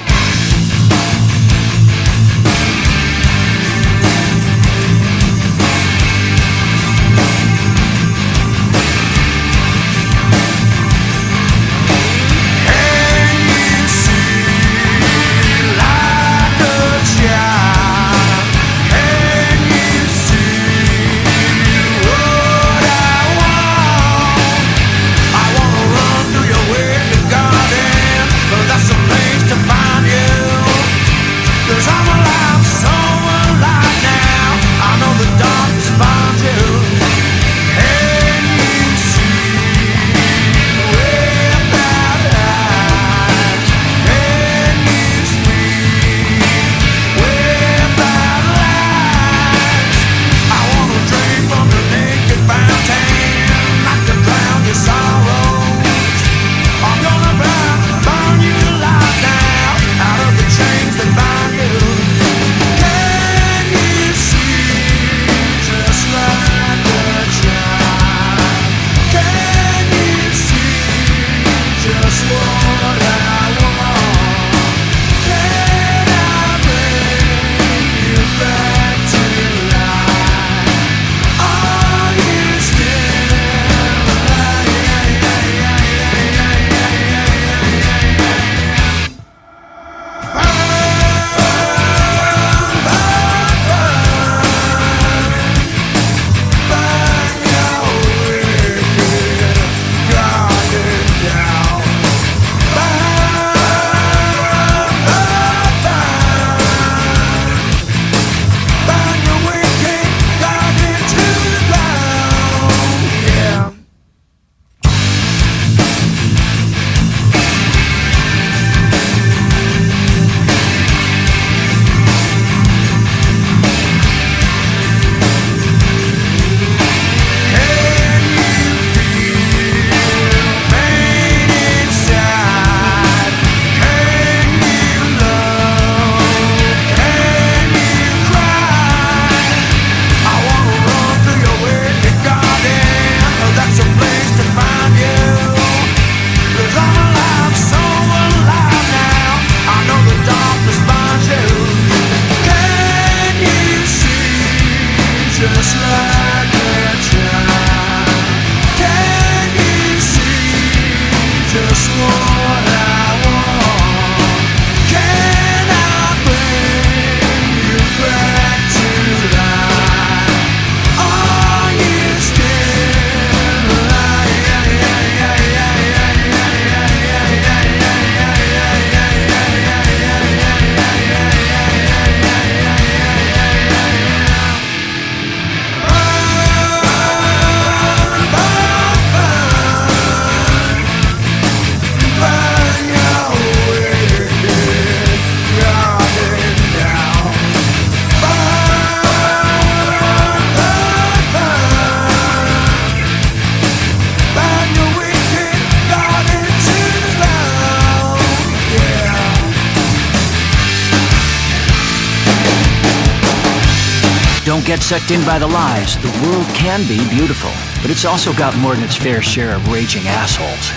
S1: get sucked in by the lies, the world can be beautiful, but it's also got more than its fair share of raging assholes.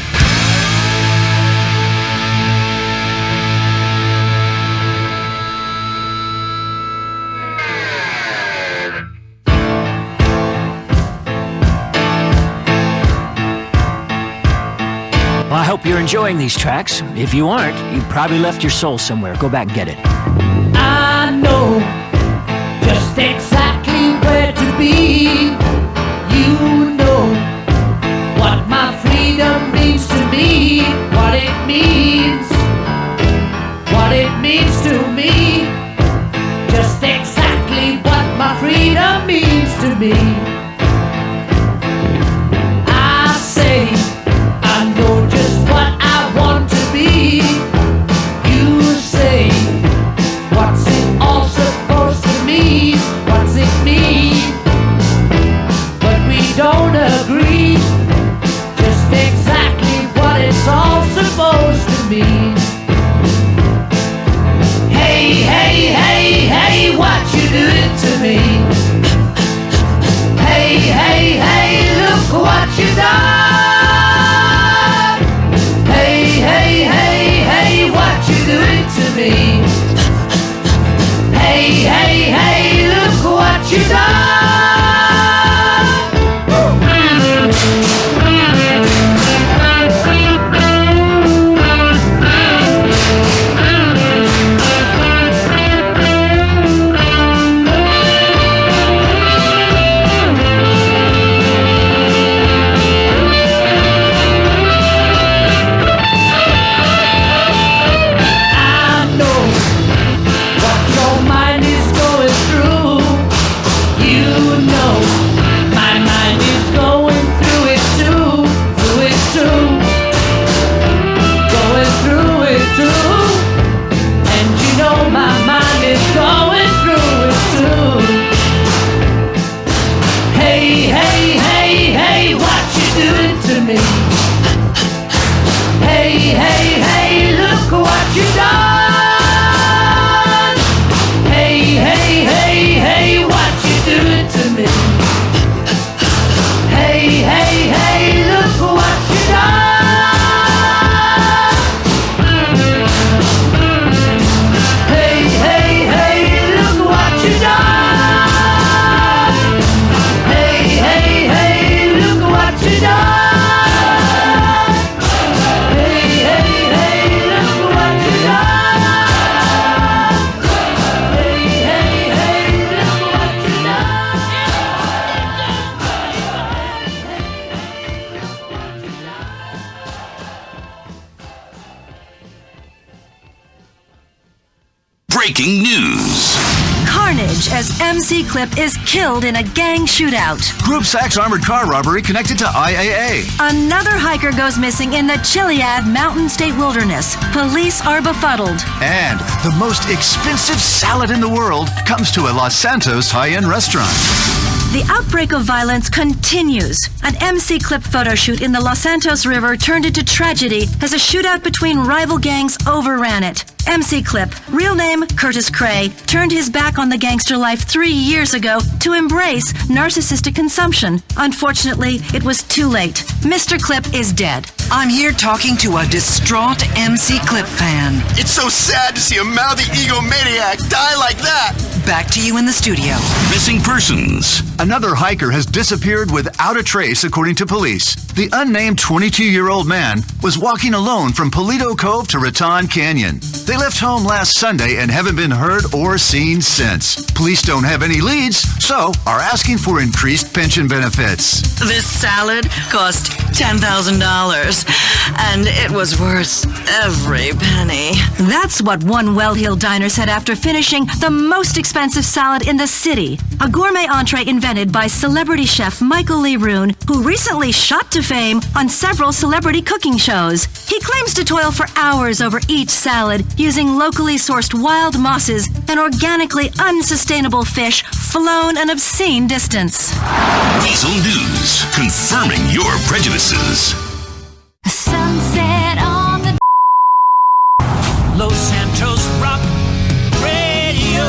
S1: Well, I hope you're enjoying these tracks. If you aren't, you've probably left your soul somewhere. Go back and get it.
S3: I know just exactly where to be. You know what my freedom means to me, what it means to me. Just exactly what my freedom means to me. I say I know just what I want to be. You say, what's it all supposed to mean? What's it mean? But we don't agree just exactly what it's all supposed to mean. Hey, hey, hey, hey, what you doing to me? Hey, hey, hey, look what you done. Hey, hey, hey, hey, what you doing to me? Hey, hey, hey, look what you done.
S11: Breaking news.
S19: Carnage as MC Clip is killed in a gang shootout.
S13: Group Sachs armored car robbery connected to a.k.a.
S19: Another hiker goes missing in the Chiliad Mountain State Wilderness. Police are befuddled.
S13: And the most expensive salad in the world comes to a Los Santos high-end restaurant.
S19: The outbreak of violence continues. An MC Clip photo shoot in the Los Santos River turned into tragedy as a shootout between rival gangs overran it. MC Clip, real name Curtis Cray, turned his back on the gangster life 3 years ago to embrace narcissistic consumption. Unfortunately, it was too late. Mr. Clip is dead.
S12: I'm here talking to a distraught MC Clip fan.
S20: It's so sad to see a mouthy egomaniac die like that.
S12: Back to you in the studio.
S11: Missing persons.
S13: Another hiker has disappeared without a trace, according to police. The unnamed 22-year-old man was walking alone from Polito Cove to Raton Canyon. They left home last Sunday and haven't been heard or seen since. Police don't have any leads, so are asking for increased pension benefits.
S21: This salad cost $10,000, and it was worth every penny.
S19: That's what one well-heeled diner said after finishing the most expensive salad in the city. A gourmet entree invented by celebrity chef Michael Lee Roon, who recently shot to fame on several celebrity cooking shows. He claims to toil for hours over each salad, using locally sourced wild mosses and organically unsustainable fish flown an obscene distance.
S11: Weasel News, confirming your prejudices.
S7: Sunset on the
S1: Los Santos Rock Radio.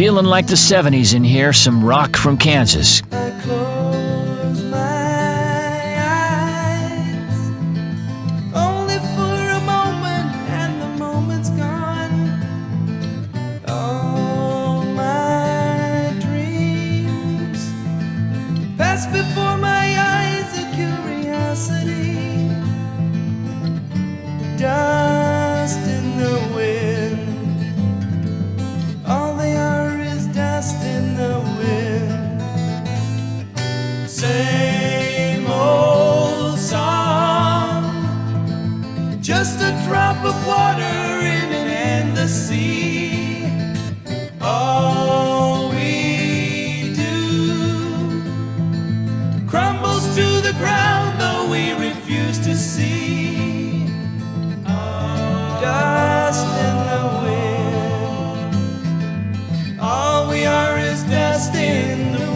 S1: Feeling like the 70s in here, some rock from Kansas.
S3: I close my eyes only for a moment, and the moment's gone. All my dreams pass before my eyes, a curiosity, dust in the wind. All they are is dust in the wind. Same old song, just a drop of water in an endless sea. All we do crumbles to the ground, though we refuse to see. Dust in the wind. All we are is dust in the wind.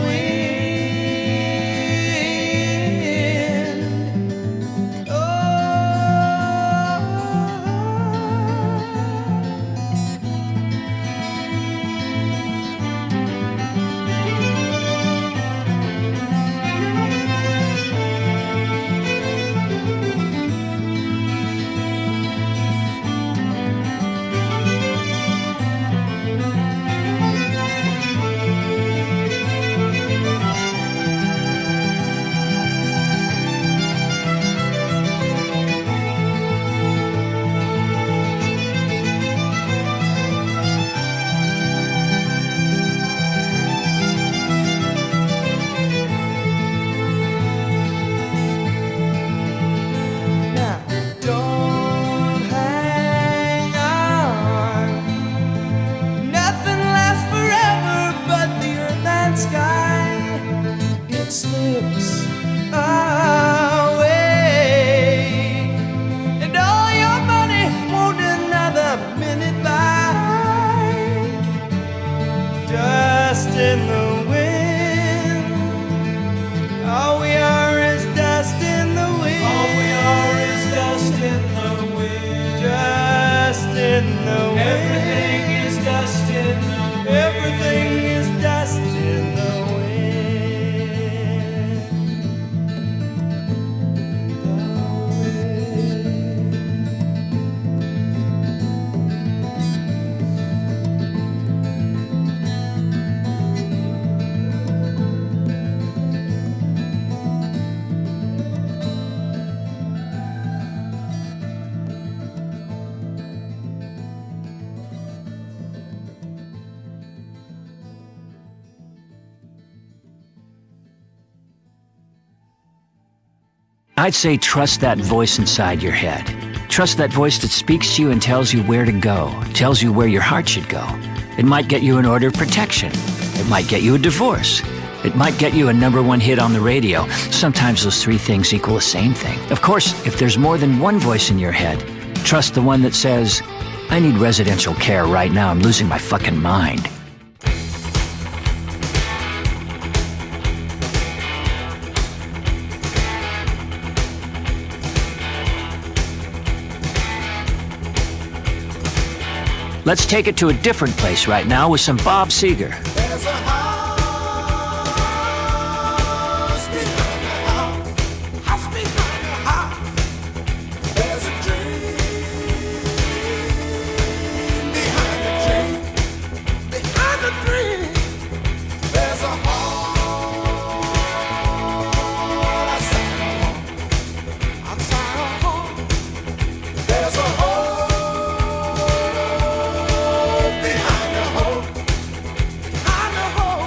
S3: Now, don't hang on. Nothing lasts forever but the earth and sky. It slips away, and all your money won't another minute buy. Dust in the wind. All we are is dust in the wind. All we are is dust in the wind. Dust in the wind. Everything is dust in the wind. Everything is dust in the
S1: I'd say trust that voice inside your head. Trust that voice that speaks to you and tells you where to go, tells you where your heart should go. It might get you an order of protection. It might get you a divorce. It might get you a #1 hit on the radio. Sometimes those three things equal the same thing. Of course, if there's more than one voice in your head, trust the one that says, I need residential care right now. I'm losing my fucking mind. Let's take it to a different place right now with some Bob Seger.
S3: There's a house behind the house, house behind the house. There's a dream behind the dream, behind the dream. There's a heart outside a home. There's a home. Behind the home.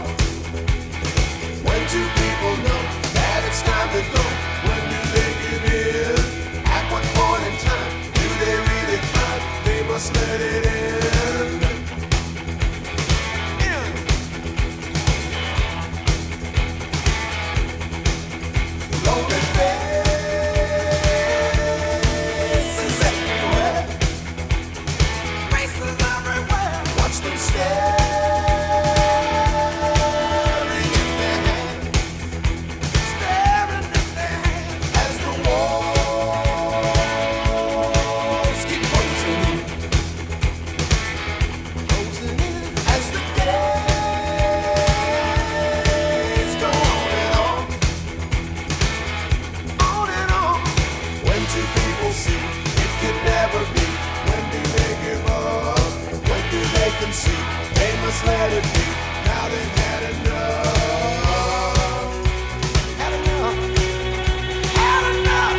S3: Just let it be. Now they've had enough. Had enough. Had enough.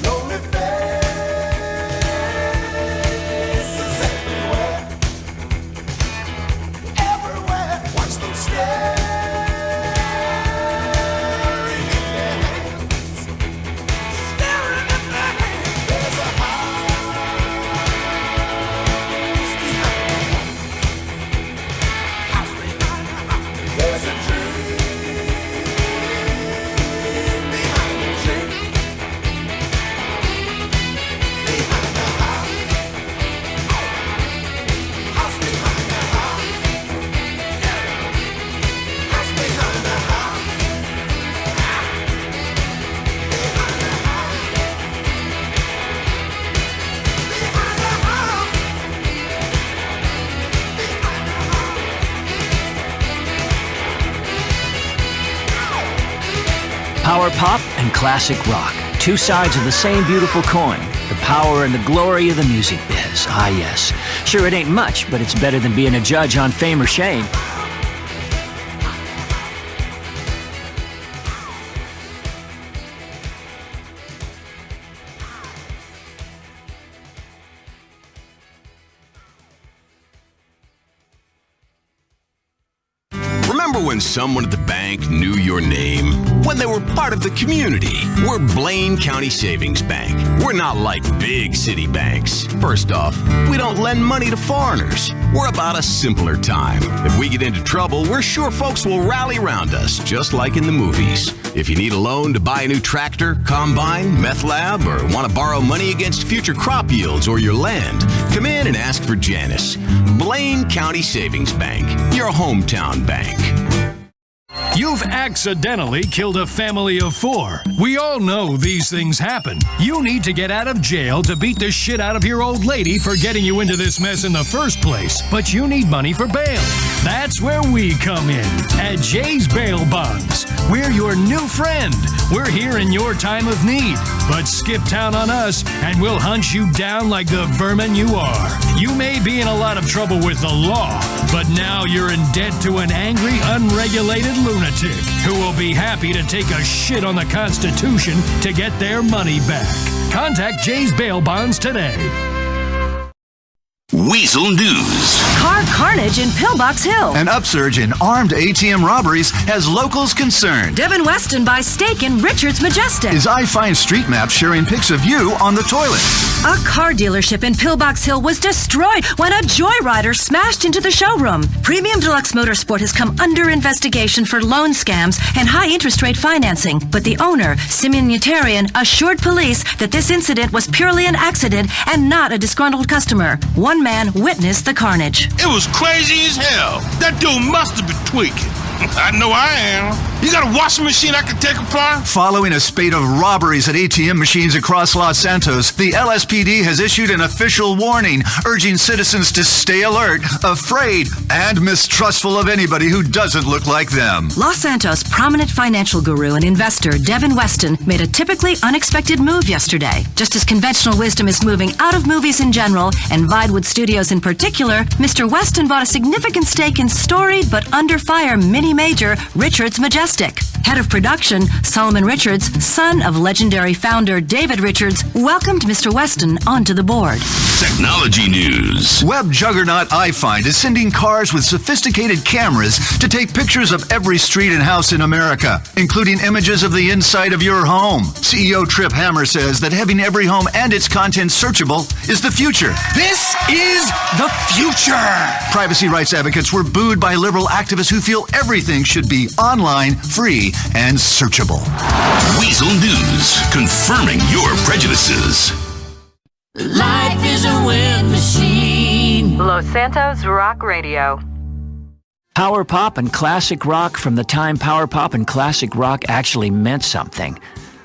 S3: Lonely faces everywhere. Everywhere. Watch them staring in their hands. Staring in their hands. There's a house behind the house. House behind the house. There's a dream behind the dream. Behind the house. House behind the house. House behind the house. Behind the house. Behind the house.
S1: Power pop and classic rock. Two sides of the same beautiful coin. The power and the glory of the music biz. Ah, yes. Sure, it ain't much, but it's better than being a judge on Fame or Shame.
S17: Remember when someone at the bank knew your name? When they were part of the community? We're Blaine County Savings Bank. We're not like big city banks. First off, we don't lend money to foreigners. We're about a simpler time. If we get into trouble, we're sure folks will rally around us, just like in the movies. If you need a loan to buy a new tractor, combine, meth lab, or want to borrow money against future crop yields or your land, come in and ask for Janice. Blaine County Savings Bank, your hometown bank.
S2: You've accidentally killed a family of 4. We all know these things happen. You need to get out of jail to beat the shit out of your old lady for getting you into this mess in the first place. But you need money for bail. That's where we come in. At Jay's Bail Bonds. We're your new friend. We're here in your time of need. But skip town on us and we'll hunt you down like the vermin you are. You may be in a lot of trouble with the law, but now you're in debt to an angry, unregulated lunatic who will be happy to take a shit on the Constitution to get their money back. Contact Jay's Bail Bonds today.
S11: Weasel News.
S19: Car carnage in Pillbox Hill.
S13: An upsurge in armed ATM robberies has locals concerned.
S19: Devin Weston buys steak in Richard's Majestic.
S13: Is I Find Street Map sharing pics of you on the toilet?
S19: A car dealership in Pillbox Hill was destroyed when a joyrider smashed into the showroom. Premium Deluxe Motorsport has come under investigation for loan scams and high interest rate financing. But the owner, Simeon Yetarian, assured police that this incident was purely an accident and not a disgruntled customer. One man witnessed the carnage.
S22: It was crazy as hell. That dude must have been tweaking. I know I am. You got a washing machine I can take apart?
S13: Following a spate of robberies at ATM machines across Los Santos, the LSPD has issued an official warning, urging citizens to stay alert, afraid, and mistrustful of anybody who doesn't look like them.
S19: Los Santos prominent financial guru and investor Devin Weston made a typically unexpected move yesterday. Just as conventional wisdom is moving out of movies in general, and Vinewood Studios in particular, Mr. Weston bought a significant stake in storied but under fire mini-major Richard's Majestic. Head of production, Solomon Richards, son of legendary founder David Richards, welcomed Mr. Weston onto the board.
S11: Technology news.
S13: Web juggernaut iFind is sending cars with sophisticated cameras to take pictures of every street and house in America, including images of the inside of your home. CEO Trip Hammer says that having every home and its content searchable is the future.
S22: This is the future.
S13: Privacy rights advocates were booed by liberal activists who feel everything should be online, free, and searchable.
S11: Weasel News, confirming your prejudices.
S1: Life is a wind machine.
S8: Los Santos Rock Radio.
S1: Power pop and classic rock from the time power pop and classic rock actually meant something,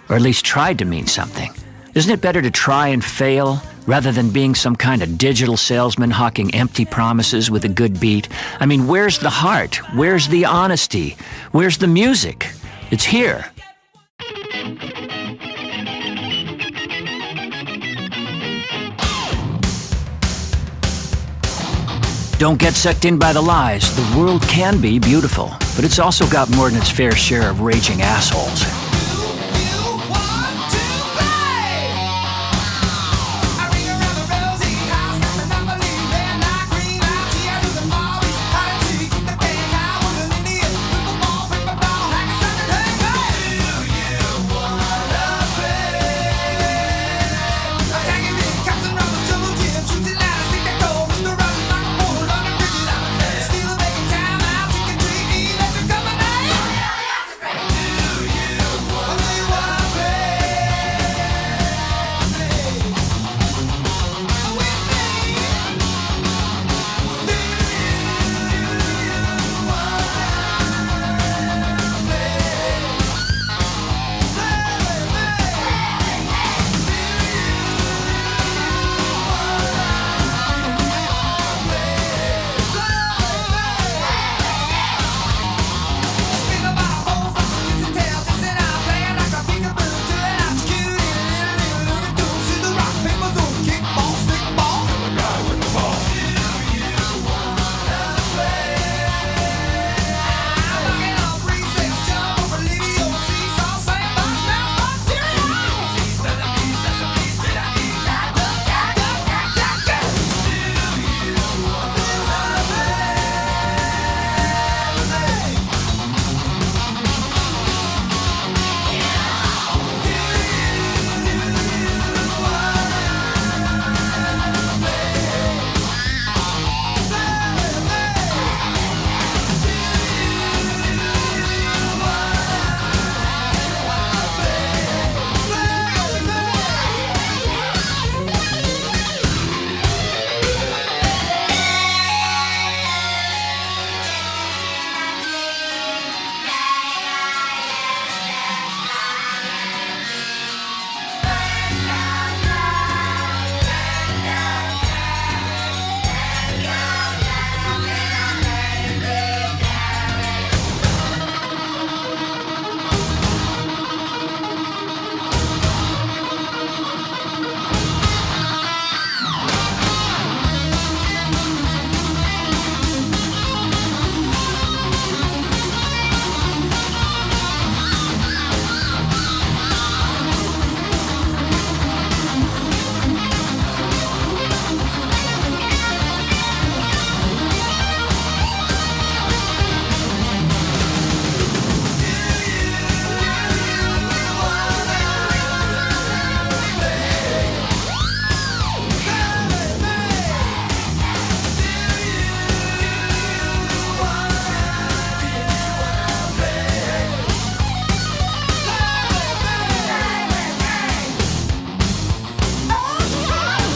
S1: or at least tried to mean something. Isn't it better to try and fail rather than being some kind of digital salesman hawking empty promises with a good beat? I mean, where's the heart? Where's the honesty? Where's the music? It's here. Don't get sucked in by the lies. The world can be beautiful, but it's also got more than its fair share of raging assholes.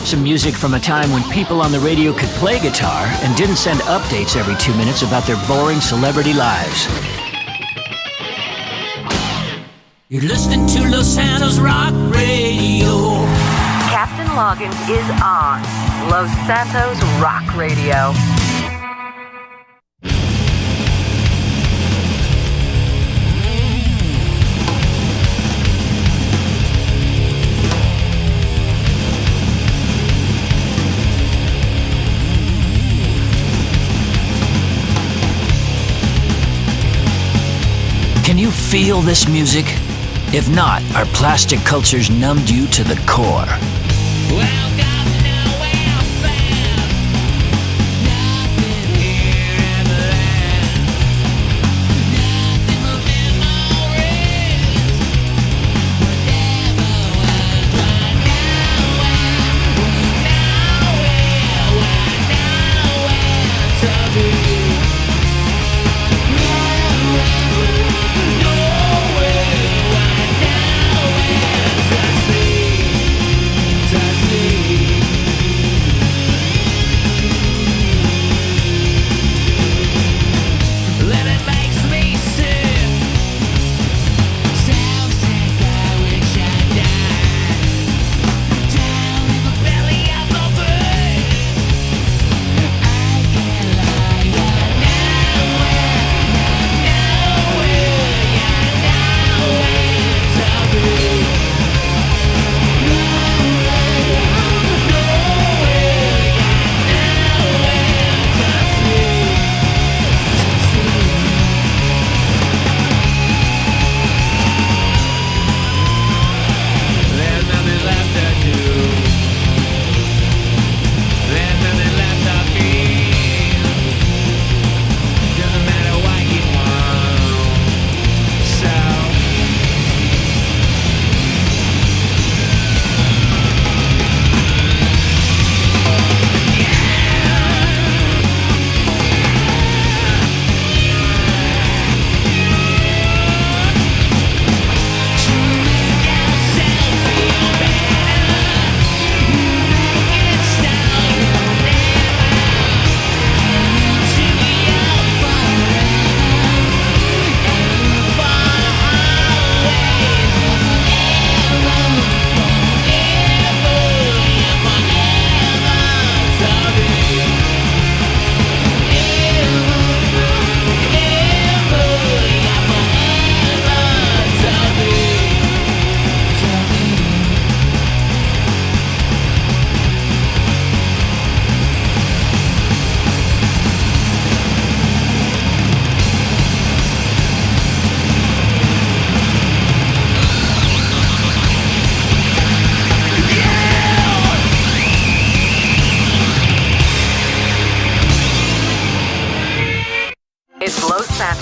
S1: Some music from a time when people on the radio could play guitar and didn't send updates every 2 minutes about their boring celebrity lives. You're listening to Los Santos Rock Radio.
S8: Captain Loggins is on Los Santos Rock Radio.
S1: Can you feel this music? If not, our plastic culture's numbed you to the core.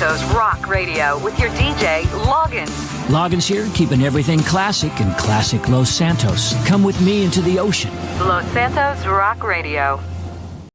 S8: Santos Rock Radio with your DJ, Loggins.
S1: Loggins here, keeping everything classic in classic Los Santos. Come with me into the ocean.
S8: Los Santos Rock Radio.